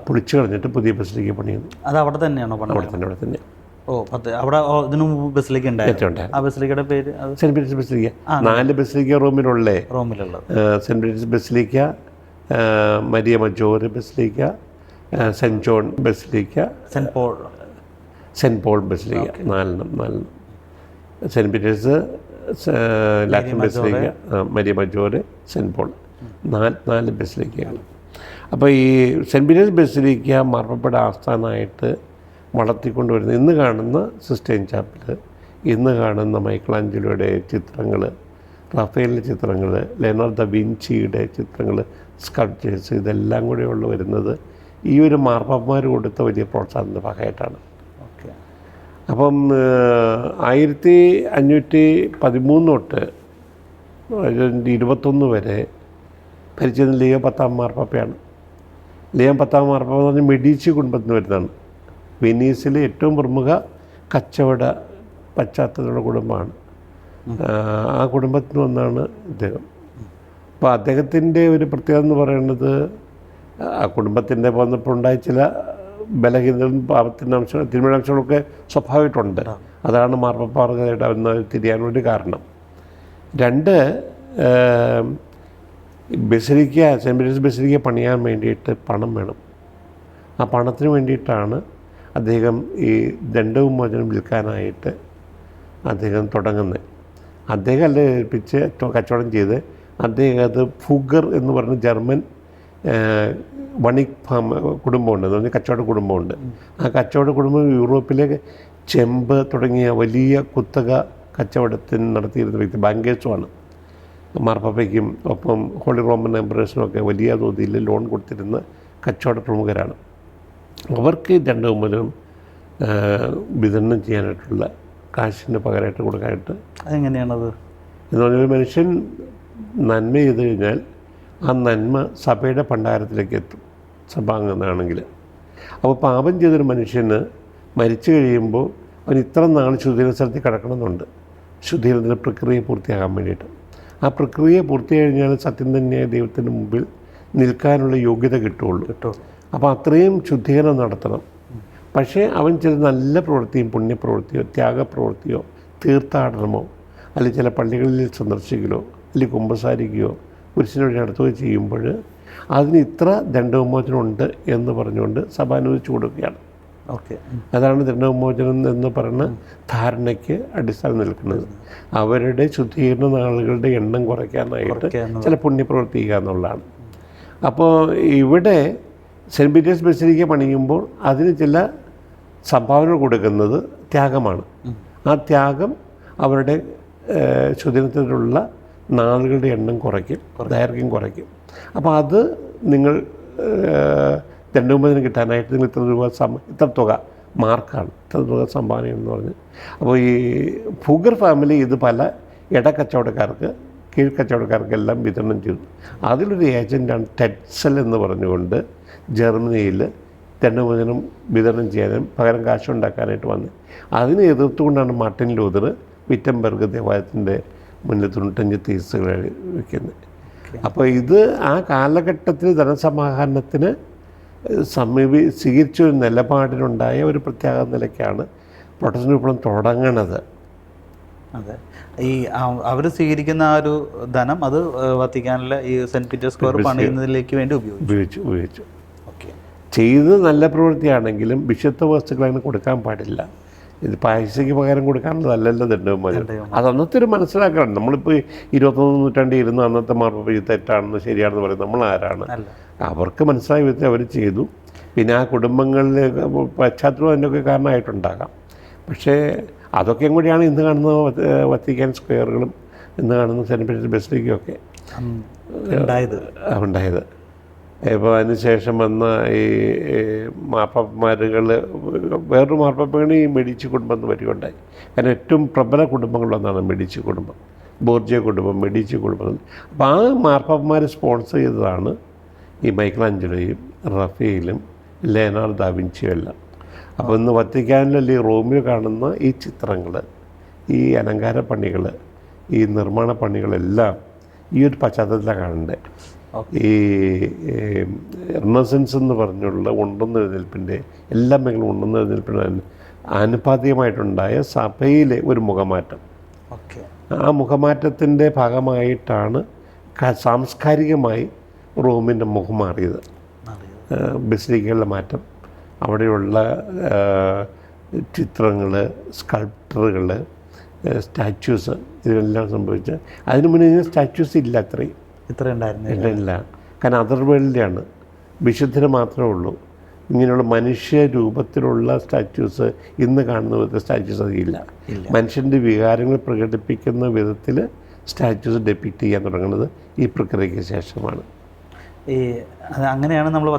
S2: പൊളിച്ചു കളഞ്ഞിട്ട് പുതിയ ബസിലിക്ക പണിയുന്നു.
S1: അത് അവിടെ തന്നെയാണോ? അവിടെ തന്നെ. അവിടെ ഇതിനു മുമ്പ് ബസിലിക്ക ഉണ്ടായിരുന്നു. ആ ബസിലിക്കയുടെ പേര്
S2: സെൻറ്റ് പീറ്റേഴ്സ് ബസിലിക്ക. 4 ബസിലിക്ക റോമിലുള്ള
S1: റോമിലുള്ളത്.
S2: Saint Peter's Basilica, Maria Major Basilica, Saint John Basilica, Saint Paul Basilica, നാലെണ്ണം. Saint Peter's, Latin Basilica, Maria Major, Saint Paul, നാല് ബസിലിക്കയാണ്. അപ്പോൾ ഈ സെൻറ്റ് പീറ്റേഴ്സ് ബസിലിക്ക മാർപ്പാപ്പയുടെ ആസ്ഥാനമായിട്ട് വളർത്തിക്കൊണ്ടുവരുന്ന ഇന്ന് കാണുന്ന സിസ്റ്റൈൻ ചാപ്പൽ, ഇന്ന് കാണുന്ന മൈക്കലാഞ്ചലോയുടെ ചിത്രങ്ങൾ, റാഫേലിൻ്റെ ചിത്രങ്ങൾ, ലെയനാർഡോ ദ വിഞ്ചിയുടെ ചിത്രങ്ങൾ, സ്കൾപ്ചേഴ്സ്, ഇതെല്ലാം കൂടെ വരുന്നത് ഈ ഒരു മാർപ്പാപ്പന്മാർ കൊടുത്ത വലിയ പ്രോത്സാഹനത്തിൻ്റെ ഭാഗമായിട്ടാണ്. അപ്പം 1513 തൊട്ട് 21 വരെ ഭരിച്ചിരുന്ന ലിയോ 10 മാർപ്പാപ്പയാണ്. ലിയോ 10 മാർപ്പാപ്പ എന്ന് പറഞ്ഞാൽ മെഡീച്ചി കുടുംബത്തിൽ നിന്ന് വരുന്നതാണ്. വെനീസിലെ ഏറ്റവും പ്രമുഖ കച്ചവട പശ്ചാത്തലമുള്ള കുടുംബമാണ്. ആ കുടുംബത്തിൽ നിന്നാണ് ഇദ്ദേഹം. അപ്പോൾ അദ്ദേഹത്തിൻ്റെ ഒരു പ്രത്യേകത എന്ന് പറയുന്നത് ആ കുടുംബത്തിൻ്റെ വന്നപ്പോൾ ഉണ്ടായ ചില ബലഹീനതകളും പാപത്തിൻ്റെ അംശങ്ങൾ, തിന്മയുടെ അംശങ്ങളൊക്കെ സ്വാഭാവികമായിട്ടുണ്ട്. അതാണ് മാർപ്പാപ്പമാർക്കായിട്ട് അവന്ന് തിരിയാനൊരു കാരണം. 2, ബസിലിക്ക, സെൻറ്റ് പീറ്റേഴ്സ് ബസിലിക്ക പണിയാൻ വേണ്ടിയിട്ട് പണം വേണം. ആ പണത്തിന് വേണ്ടിയിട്ടാണ് അദ്ദേഹം ഈ ദണ്ഡവിമോചനം വിൽക്കാനായിട്ട് അദ്ദേഹം തുടങ്ങുന്നത്. അദ്ദേഹം അല്ല ഏൽപ്പിച്ച് കച്ചവടം ചെയ്ത് അദ്ദേഹം അത് ഫുഗർ എന്ന് പറഞ്ഞ ജർമ്മൻ വണിക് ഫാം കുടുംബമുണ്ട്, എന്ന് പറഞ്ഞാൽ കച്ചവട കുടുംബമുണ്ട്. ആ കച്ചവട കുടുംബം യൂറോപ്പിലെ ചെമ്പ് തുടങ്ങിയ വലിയ കുത്തക കച്ചവടത്തിന് നടത്തിയിരുന്ന വ്യക്തി, ബാങ്കേഴ്സുമാണ്. മാർപ്പാപ്പയ്ക്കും ഒപ്പം ഹോളി റോമൻ എംപറേഴ്സിനുമൊക്കെ വലിയ തോതിൽ ലോൺ കൊടുത്തിരുന്ന കച്ചവട പ്രമുഖരാണ്. അവർക്ക് ദണ്ഡവിമോചനം വിതരണം ചെയ്യാനായിട്ടുള്ള കാശിന് പകരമായിട്ട് കൊടുക്കാനായിട്ട്.
S1: അതെങ്ങനെയാണത്
S2: എന്ന് പറഞ്ഞാൽ മനുഷ്യൻ നന്മ ചെയ്ത് കഴിഞ്ഞാൽ ആ നന്മ സഭയുടെ ഭണ്ഡാരത്തിലേക്ക് എത്തും, സഭാംഗമാണെങ്കിൽ. അപ്പോൾ പാപം ചെയ്തൊരു മനുഷ്യന് മരിച്ചു കഴിയുമ്പോൾ അവൻ ഇത്ര നാൾ ശുദ്ധീകരണ സ്ഥലത്തിൽ കിടക്കണമെന്നുണ്ട്, ശുദ്ധീകരണത്തിൻ്റെ പ്രക്രിയ പൂർത്തിയാകാൻ വേണ്ടിയിട്ട്. ആ പ്രക്രിയ പൂർത്തിയായി കഴിഞ്ഞാൽ സത്യം തന്നെയായ ദൈവത്തിൻ്റെ മുമ്പിൽ നിൽക്കാനുള്ള യോഗ്യത കിട്ടുള്ളൂ. അപ്പോൾ അത്രയും ശുദ്ധീകരണം നടത്തണം. പക്ഷേ അവൻ ചില നല്ല പ്രവൃത്തിയും പുണ്യപ്രവൃത്തിയോ ത്യാഗപ്രവൃത്തിയോ തീർത്ഥാടനമോ അല്ലെങ്കിൽ ചില പള്ളികളിൽ സന്ദർശിക്കലോ അല്ലെങ്കിൽ കുമ്പസാരിക്കുകയോ കുരിശിന് വഴി നടത്തുകയോ ചെയ്യുമ്പോൾ അതിന് ഇത്ര ദണ്ഡവിമോചനമുണ്ട് എന്ന് പറഞ്ഞുകൊണ്ട് സഭ അനുവദിച്ചു കൊടുക്കുകയാണ്. അതാണ് ദണ്ഡവിമോചനം എന്ന് പറയുന്ന ധാരണയ്ക്ക് അടിസ്ഥാനം നിൽക്കുന്നത്. അവരുടെ ശുദ്ധീകരണ നാളുകളുടെ എണ്ണം കുറയ്ക്കാനായിട്ട് ചില പുണ്യപ്രവൃത്തി ചെയ്യുക എന്നുള്ളതാണ്. അപ്പോൾ ഇവിടെ സെൻറ്റ് പീറ്റേഴ്സ് ബസിലിക്ക പണിയുമ്പോൾ അതിന് ചില സംഭാവന കൊടുക്കുന്നത് ത്യാഗമാണ്. ആ ത്യാഗം അവരുടെ ശുദ്ധീകരണത്തിലുള്ള നാളുകളുടെ എണ്ണം കുറയ്ക്കും, ദൈർഘ്യം കുറയ്ക്കും. അപ്പോൾ അത് നിങ്ങൾ ദണ്ഡവിമോചനം കിട്ടാനായിട്ട് നിങ്ങൾ ഇത്ര രൂപ ഇത്ര തുക മാർക്കാണ്, ഇത്ര തുക സംഭാവന എന്ന് പറഞ്ഞ്. അപ്പോൾ ഈ ഫുഗർ ഫാമിലി ഇത് പല ഇടക്കച്ചവടക്കാർക്ക്, കീഴ്ക്കച്ചവടക്കാർക്കെല്ലാം വിതരണം ചെയ്തു. അതിലൊരു ഏജൻറ്റാണ് ടെറ്റ്സൽ എന്ന് പറഞ്ഞുകൊണ്ട് ജർമ്മനിയിൽ ദണ്ഡവിമോചനം വിതരണം ചെയ്യാനും പകരം കാശുണ്ടാക്കാനായിട്ട് വന്നത്. അതിനെ എതിർത്തുകൊണ്ടാണ് മാർട്ടിൻ ലൂതർ വിറ്റംബർഗ് ദേവാലയത്തിൻ്റെ മുന്നിൽ 95 തീസുകൾ വയ്ക്കുന്നത്. അപ്പോൾ ഇത് ആ കാലഘട്ടത്തിൽ ധനസമാഹരണത്തിന് സ്വീകരിച്ച ഒരു നിലപാടിനുണ്ടായ ഒരു പ്രത്യേക നിലയ്ക്കാണ് പ്രൊട്ടസ്റ്റന്റ് വിപ്ലവം തുടങ്ങണത്.
S1: അതെ, ഈ അവർ സ്വീകരിക്കുന്ന ആ ഒരു ധനം അത് വത്തിക്കാനിലെ ഈ സെൻറ്റ് പീറ്റേഴ്സ് സ്ക്വയർ പണിയുന്നതിലേക്ക് വേണ്ടി
S2: ഉപയോഗിച്ചു. ചെയ്ത് നല്ല പ്രവൃത്തിയാണെങ്കിലും വിശുദ്ധ വസ്തുക്കൾ അങ്ങനെ കൊടുക്കാൻ പാടില്ല. ഇത് പൈസയ്ക്ക് പകരം കൊടുക്കാനുള്ളതല്ലല്ലോ ദണ്ഡവിമോചനം. അത് അന്നത്തെ ഒരു മനസ്സിലാക്കണം. നമ്മളിപ്പോൾ 21 നൂറ്റാണ്ടിൽ ഇരുന്ന് അന്നത്തെ മാർപ്പാപ്പ ഇത് തെറ്റാണെന്ന് ശരിയാണെന്ന് പറയുന്നത് നമ്മൾ ആരാണ്? അവർക്ക് മനസ്സിലായ വിധത്തിൽ അവർ ചെയ്തു. പിന്നെ ആ കുടുംബങ്ങളിൽ പശ്ചാത്തലം അതിൻ്റെയൊക്കെ കാരണമായിട്ടുണ്ടാകാം. പക്ഷേ അതൊക്കെ കൂടിയാണ് ഇന്ന് കാണുന്ന വത്തിക്കാൻ സ്ക്വയറുകളും ഇന്ന് കാണുന്ന സെൻറ്റ് പീറ്റേഴ്സ് ബസിലിക്കയൊക്കെ ഉണ്ടായത്. ഇപ്പോൾ അതിന് ശേഷം വന്ന ഈ മാർപ്പാപ്പമാരുകൾ, വേറൊരു മാർപ്പാപ്പയാണ് ഈ മെഡിച്ചി കുടുംബം എന്ന് വരികയുണ്ടായി. കാരണം ഏറ്റവും പ്രബല കുടുംബങ്ങളൊന്നാണ് മെഡിച്ചി കുടുംബം, ബോർജിയ കുടുംബം, മെഡിച്ചി കുടുംബം. അപ്പോൾ ആ മാർപ്പാപ്പമാർ സ്പോൺസർ ചെയ്തതാണ് ഈ മൈക്കലാഞ്ചലോയും റഫേലും ലെയനാർഡോ ദാ വിഞ്ചിയും എല്ലാം. അപ്പോൾ ഇന്ന് വത്തിക്കാനിലല്ലേ റോമിൽ കാണുന്ന ഈ ചിത്രങ്ങൾ, ഈ അലങ്കാര പണികൾ, ഈ നിർമ്മാണ പണികളെല്ലാം ഈ ഒരു പശ്ചാത്തലത്തിലാണ് കാണേണ്ടത്. ഈ റിനസൻസ് എന്ന് പറഞ്ഞുള്ള ഉണ്ടെന്നെഴുന്നേൽപ്പിൻ്റെ എല്ലാ മേഖലയും ഉണ്ടെന്നെഴുന്നേൽപ്പിന് ആനുപാതികമായിട്ടുണ്ടായ സഭയിലെ ഒരു മുഖമാറ്റം. ആ മുഖമാറ്റത്തിൻ്റെ ഭാഗമായിട്ടാണ് സാംസ്കാരികമായി റോമിൻ്റെ മുഖം മാറിയത്. ബസിലിക്കകളിലെ മാറ്റം, അവിടെയുള്ള ചിത്രങ്ങൾ, സ്കൾപ്റ്ററുകൾ, സ്റ്റാച്യൂസ്, ഇതിനെല്ലാം സംഭവിച്ച. അതിന് മുന്നേ ഇതിന് സ്റ്റാച്യൂസ് ഇല്ല,
S1: ഇത്ര ഉണ്ടായിരുന്നു
S2: ഇല്ല. കാരണം അതർ വേൾഡിലാണ്, വിശുദ്ധന് മാത്രമേ ഉള്ളൂ. ഇങ്ങനെയുള്ള മനുഷ്യ രൂപത്തിലുള്ള സ്റ്റാച്യൂസ് ഇന്ന് കാണുന്ന വിധത്തിൽ സ്റ്റാച്യൂസ് അതില്ല. മനുഷ്യൻ്റെ വികാരങ്ങൾ പ്രകടിപ്പിക്കുന്ന വിധത്തിൽ സ്റ്റാച്യൂസ് ഡെപ്പിക്റ്റ് ചെയ്യാൻ തുടങ്ങുന്നത് ഈ പ്രക്രിയയ്ക്ക് ശേഷമാണ്.
S1: അങ്ങനെയാണ് നമ്മൾ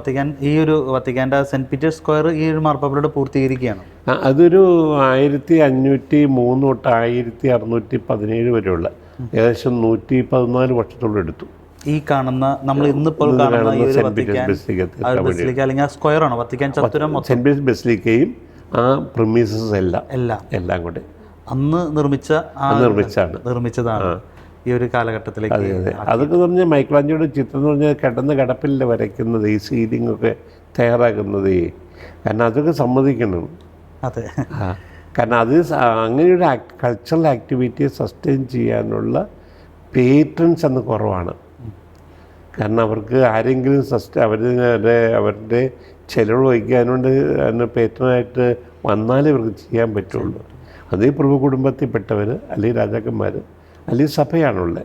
S1: വത്തിക്കാൻ്റെ സെൻറ്റ് പീറ്റേഴ്സ് സ്ക്വയർ ഈ ഒരു മാർപ്പാപ്പയുടെ പൂർത്തീകരിക്കുകയാണ്.
S2: അതൊരു 1503 തൊട്ട് 1617 വരെയുള്ള ഏകദേശം 114 വർഷത്തോളം എടുത്തു.
S1: ഈ കാണുന്ന നമ്മൾ ഇന്നിപ്പോൾ കാണുന്ന ഈ ഒരു ബസിലിക്ക അല്ലെങ്കിൽ സ്ക്വയർ ആണോ വത്തിക്കാൻ ചത്തുരം?
S2: സെന്റ് പീറ്റേഴ്സ് ബസിലിക്കയും ആ പ്രിമീസസ് എല്ലാം കൂടെ
S1: അന്ന് നിർമ്മിച്ചതാണ് ഈ ഒരു കാലഘട്ടത്തിലേക്ക്.
S2: അതെ. അതൊക്കെ പറഞ്ഞാൽ മൈക്കിളാഞ്ചലോയുടെ ചിത്രം എന്ന് പറഞ്ഞാൽ കിടന്നില്ല വരയ്ക്കുന്നത്, ഈ സീലിംഗ് ഒക്കെ തയ്യാറാക്കുന്നത്. കാരണം അതൊക്കെ സമ്മതിക്കണം.
S1: അതെ.
S2: കാരണം അത് അങ്ങനെയൊരു കൾച്ചറൽ ആക്ടിവിറ്റിയെ സസ്റ്റെയിൻ ചെയ്യാനുള്ള പേറ്റൻസ് അന്ന് കുറവാണ്. കാരണം അവർക്ക് ആരെങ്കിലും അവരുടെ ചിലവ് വഹിക്കാനുകൊണ്ട് അതിന് പേറ്റനായിട്ട് വന്നാലേ ഇവർക്ക് ചെയ്യാൻ പറ്റുള്ളൂ. അതേ പ്രഭു കുടുംബത്തിൽപ്പെട്ടവർ, അല്ലെങ്കിൽ രാജാക്കന്മാർ, അല്ലെങ്കിൽ സഭയാണുള്ളത്.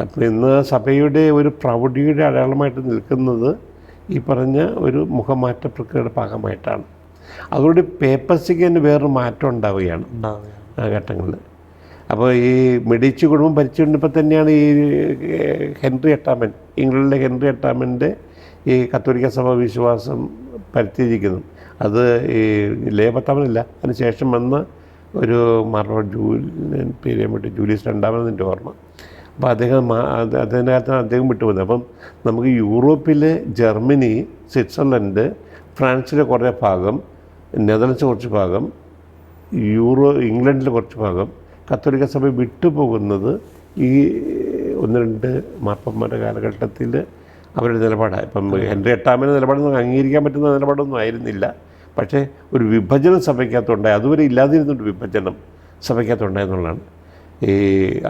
S2: അപ്പോൾ ഇന്ന് സഭയുടെ ഒരു പ്രൗഢിയുടെ അടയാളമായിട്ട് നിൽക്കുന്നത് ഈ പറഞ്ഞ ഒരു മുഖമാറ്റ പ്രക്രിയയുടെ ഭാഗമായിട്ടാണ്. അതുകൊണ്ട് പേപ്പർസിക്ക് തന്നെ വേറൊരു മാറ്റം ഉണ്ടാവുകയാണ് ആ ഘട്ടങ്ങളിൽ. അപ്പോൾ ഈ മെഡിച്ചി കുടുംബം ഭരിച്ചുകൊണ്ടിപ്പോൾ തന്നെയാണ് ഈ ഹെൻറി VIII, ഇംഗ്ലണ്ടിലെ ഹെൻറി VIII ഈ കത്തോലിക്ക സഭ വിശ്വാസം പരിത്യജിക്കുന്നു. അത് ഈ ലേ 10 അതിന് ശേഷം വന്ന ഒരു പേര് പറ്റി ജൂലിയസ് II ഓർമ്മ. അപ്പോൾ അദ്ദേഹത്തിൻ്റെ കാലത്താണ് അദ്ദേഹം വിട്ടുപോകുന്നത്. അപ്പം നമുക്ക് യൂറോപ്പിലെ ജർമ്മനി, സ്വിറ്റ്സർലൻഡ്, ഫ്രാൻസിലെ കുറേ ഭാഗം, നെതർലൻഡ്സ് കുറച്ച് ഭാഗം, ഇംഗ്ലണ്ടിലെ കുറച്ച് ഭാഗം കത്തോലിക്ക സഭ വിട്ടുപോകുന്നത് ഈ 1-2 മാർപ്പാപ്പന്മാരുടെ കാലഘട്ടത്തിൽ അവരുടെ നിലപാടാണ്. ഇപ്പം ഹെൻറി VIII നിലപാടൊന്നും അംഗീകരിക്കാൻ പറ്റുന്ന നിലപാടൊന്നും ആയിരുന്നില്ല. പക്ഷേ ഒരു വിഭജനം സഭയ്ക്കകത്തുണ്ടായി. അതുവരെ ഇല്ലാതിരുന്നൊരു വിഭജനം സഭയ്ക്കകത്തുണ്ടായെന്നുള്ളതാണ്.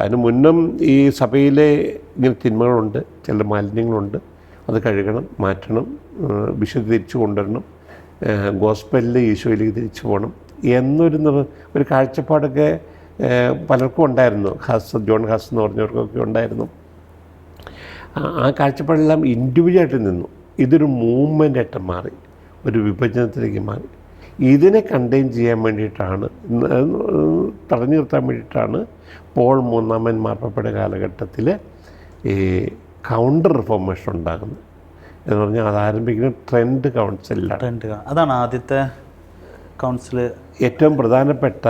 S2: അതിന് മുന്നും ഈ സഭയിലെ ഇങ്ങനെ തിന്മകളുണ്ട്, ചില മാലിന്യങ്ങളുണ്ട്. അത് കഴുകണം, മാറ്റണം, വിശുദ്ധി തിരിച്ചു കൊണ്ടുവരണം, ഗോസ്പലിൽ ഈശോയിലേക്ക് തിരിച്ചു പോകണം എന്നൊരു കാഴ്ചപ്പാടൊക്കെ പലർക്കും ഉണ്ടായിരുന്നു. ജോൺ ഹസ് എന്ന് പറഞ്ഞവർക്കൊക്കെ ഉണ്ടായിരുന്നു. ആ കാഴ്ചപ്പാടെല്ലാം ഇൻഡിവിജ്വലായിട്ട് നിന്നു. ഇതൊരു മൂവ്മെൻ്റായിട്ട് മാറി, ഒരു വിഭജനത്തിലേക്ക് മാറി. ഇതിനെ കണ്ടെയ്ൻ ചെയ്യാൻ വേണ്ടിയിട്ടാണ്, തടഞ്ഞു നിർത്താൻ വേണ്ടിയിട്ടാണ് പോൾ III മാർപ്പാപ്പയുടെ കാലഘട്ടത്തിൽ ഈ കൗണ്ടർ റിഫോർമേഷൻ ഉണ്ടാകുന്നത്. എന്ന് പറഞ്ഞാൽ അത് ആരംഭിക്കുന്ന ട്രെൻഡ് കൗൺസിലാണ്.
S1: അതാണ് ആദ്യത്തെ കൗൺസിൽ. ഏറ്റവും
S2: പ്രധാനപ്പെട്ട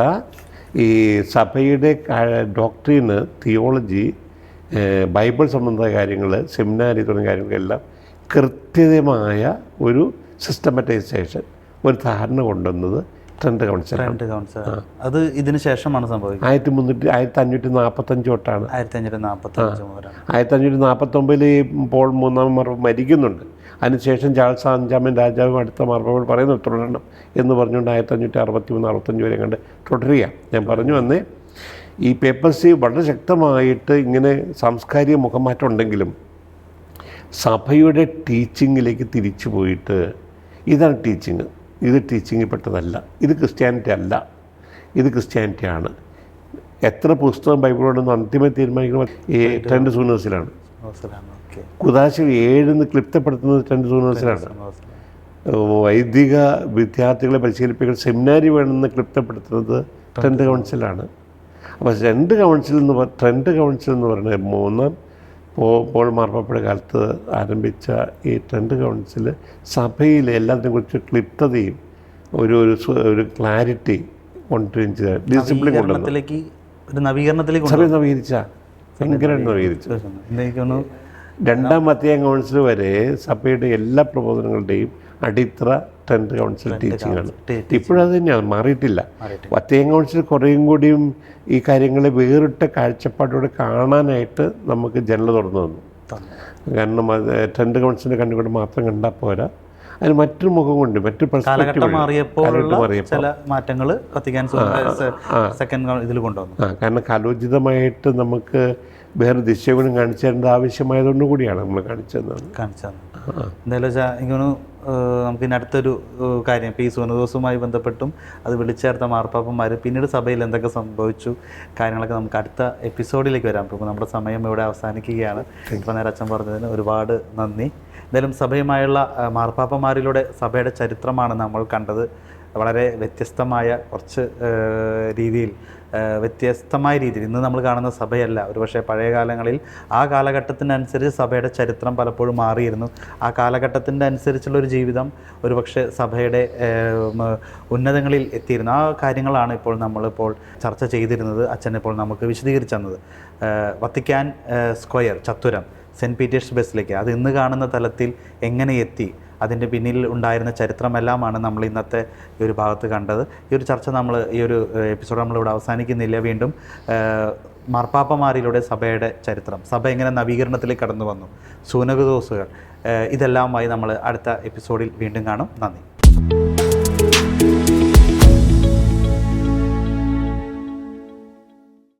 S2: ഈ സഭയുടെ ഡോക്ട്രീന്, തിയോളജി, ബൈബിൾ സംബന്ധമായ കാര്യങ്ങൾ, സെമിനാരി തുടങ്ങിയ കാര്യങ്ങളെല്ലാം കൃത്യമായ ഒരു സിസ്റ്റമറ്റൈസേഷൻ, ഒരു ധാരണ കൊണ്ടുവന്നത് ട്രെൻഡ് കൗൺസിലാണ്.
S1: അത് ഇതിന് ശേഷമാണ് സംഭവിക്കുന്നത്.
S2: 1545 തൊട്ടാണ്.
S1: 1549
S2: പോൾ III മാർപ്പാപ്പ മരിക്കുന്നുണ്ട്. അതിനുശേഷം ചാൾസ് V രാജാവും അടുത്ത മാർപ്പാപ്പയോട് പറയുന്നത് തുടരണം എന്ന് പറഞ്ഞുകൊണ്ട് 1563-65 വരെ കണ്ട് തുടരുക. ഞാൻ പറഞ്ഞു വന്നേ, ഈ പേപ്പർസി വളരെ ശക്തമായിട്ട് ഇങ്ങനെ സാംസ്കാരിക മുഖമാറ്റം ഉണ്ടെങ്കിലും സഭയുടെ ടീച്ചിങ്ങിലേക്ക് തിരിച്ചു പോയിട്ട് ഇതാണ് ടീച്ചിങ്, ഇത് ടീച്ചിങ്ങിൽ പെട്ടതല്ല, ഇത് ക്രിസ്ത്യാനിറ്റി അല്ല, ഇത് ക്രിസ്ത്യാനിറ്റിയാണ്. എത്ര പുസ്തകം ബൈബിളോടൊന്നും അന്തിമ തീരുമാനിക്കുന്നത് ഈ ട്രെൻഡ് സൂനേഴ്സിലാണ്. കുദാശ 7 ക്ലിപ്തപ്പെടുത്തുന്നത് ട്രെൻഡ് സൂനേഴ്സിലാണ്. വൈദിക വിദ്യാർത്ഥികളെ പരിശീലിപ്പിക്കുന്ന സെമിനാരി വേണമെന്ന് ക്ലിപ്തപ്പെടുത്തുന്നത് ട്രെൻഡ് കൗൺസിലാണ്. അപ്പോൾ ട്രെൻഡ് കൗൺസിൽ എന്ന് പറയുന്നത് പോൾ മാർപ്പാപ്പയുടെ കാലത്ത് ആരംഭിച്ച ഈ ട്രെൻഡ് കൗൺസിൽ സഭയിലെ എല്ലാത്തിനെ കുറിച്ച് ക്ലിപ്തതയും ഒരു ക്ലാരിറ്റി കൊണ്ടുവരികയും ചെയ്ത ഡിസിപ്ലിൻ കൊണ്ടുവന്നു. സഭയെ നവീകരിച്ച ഭയങ്കരമായിട്ട് നവീകരിച്ചു. 2ാം വത്തിക്കാൻ കൗൺസിൽ വരെ സഭയുടെ എല്ലാ പ്രബോധനങ്ങളുടെയും അടിത്തറ ട്രെൻഡ് കൗൺസിൽ ടീച്ചിങ്ങാണ്. ഇപ്പോഴത് തന്നെയാണ്, മാറിയിട്ടില്ല. വത്തിക്കാൻ കൗൺസിൽ കുറേയും കൂടിയും ഈ കാര്യങ്ങളെ വേറിട്ട കാഴ്ചപ്പാടോടെ കാണാനായിട്ട് നമുക്ക് ജനൽ തുറന്നു തന്നു. കാരണം ട്രെൻഡ് കൗൺസിലിൻ്റെ കണ്ണുകൊണ്ട് മാത്രം കണ്ടാൽ പോരാ, അതിന് മറ്റൊരു മുഖം കൊണ്ട്, മറ്റൊരു പെർസ്പെക്റ്റീവ് കാരണം കാലോചിതമായിട്ട് നമുക്ക് വേറെ ദിശകളും കാണിച്ചു തരേണ്ട ആവശ്യമായതുകൊണ്ട് കൂടിയാണ് നമ്മൾ കാണിച്ചു തന്നത്.
S1: എന്തായാലും വെച്ചാൽ ഇങ്ങനെ നമുക്ക് ഇനി അടുത്തൊരു കാര്യം ഇപ്പോൾ ഈ സുനദോസുമായി ബന്ധപ്പെട്ടും അത് വിളിച്ചേർത്ത മാർപ്പാപ്പന്മാർ പിന്നീട് സഭയിൽ എന്തൊക്കെ സംഭവിച്ചു കാര്യങ്ങളൊക്കെ നമുക്ക് അടുത്ത എപ്പിസോഡിലേക്ക് വരാം. ഇപ്പോൾ നമ്മുടെ സമയം ഇവിടെ അവസാനിക്കുകയാണ്. ഇപ്പോൾ നേരെ അച്ഛൻ പറഞ്ഞതിന് ഒരുപാട് നന്ദി. എന്തായാലും സഭയുമായുള്ള മാർപ്പാപ്പന്മാരിലൂടെ സഭയുടെ ചരിത്രമാണ് നമ്മൾ കണ്ടത്. വളരെ വ്യത്യസ്തമായ കുറച്ച് വ്യത്യസ്തമായ രീതിയിൽ ഇന്ന് നമ്മൾ കാണുന്ന സഭയല്ല. ഒരുപക്ഷെ പഴയ കാലങ്ങളിൽ ആ കാലഘട്ടത്തിനനുസരിച്ച് സഭയുടെ ചരിത്രം പലപ്പോഴും മാറിയിരുന്നു. ആ കാലഘട്ടത്തിൻ്റെ അനുസരിച്ചുള്ളൊരു ജീവിതം ഒരുപക്ഷെ സഭയുടെ ഉന്നതങ്ങളിൽ എത്തിയിരുന്നു. ആ കാര്യങ്ങളാണ് ഇപ്പോൾ നമ്മളിപ്പോൾ ചർച്ച ചെയ്തിരുന്നത്. അച്ഛൻ ഇപ്പോൾ നമുക്ക് വിശദീകരിച്ചു തന്നത്. വത്തിക്കാൻ സ്ക്വയർ ചത്തുരം, സെൻറ്റ് പീറ്റേഴ്സ് ബസിലിക്ക അത് ഇന്ന് കാണുന്ന തലത്തിൽ എങ്ങനെ എത്തി, അതിൻ്റെ പിന്നിൽ ഉണ്ടായിരുന്ന ചരിത്രമെല്ലാമാണ് നമ്മൾ ഇന്നത്തെ ഈ ഒരു ഭാഗത്ത് കണ്ടത്. ഈ ഒരു ചർച്ച ഈ ഒരു എപ്പിസോഡ് നമ്മളിവിടെ അവസാനിക്കുന്നില്ല. വീണ്ടും മാർപ്പാപ്പമാരിലൂടെ സഭയുടെ ചരിത്രം, സഭ എങ്ങനെ നവീകരണത്തിലേക്ക് കടന്നു വന്നു, സൂനകദോസുകൾ, ഇതെല്ലാമായി നമ്മൾ അടുത്ത എപ്പിസോഡിൽ വീണ്ടും കാണും. നന്ദി.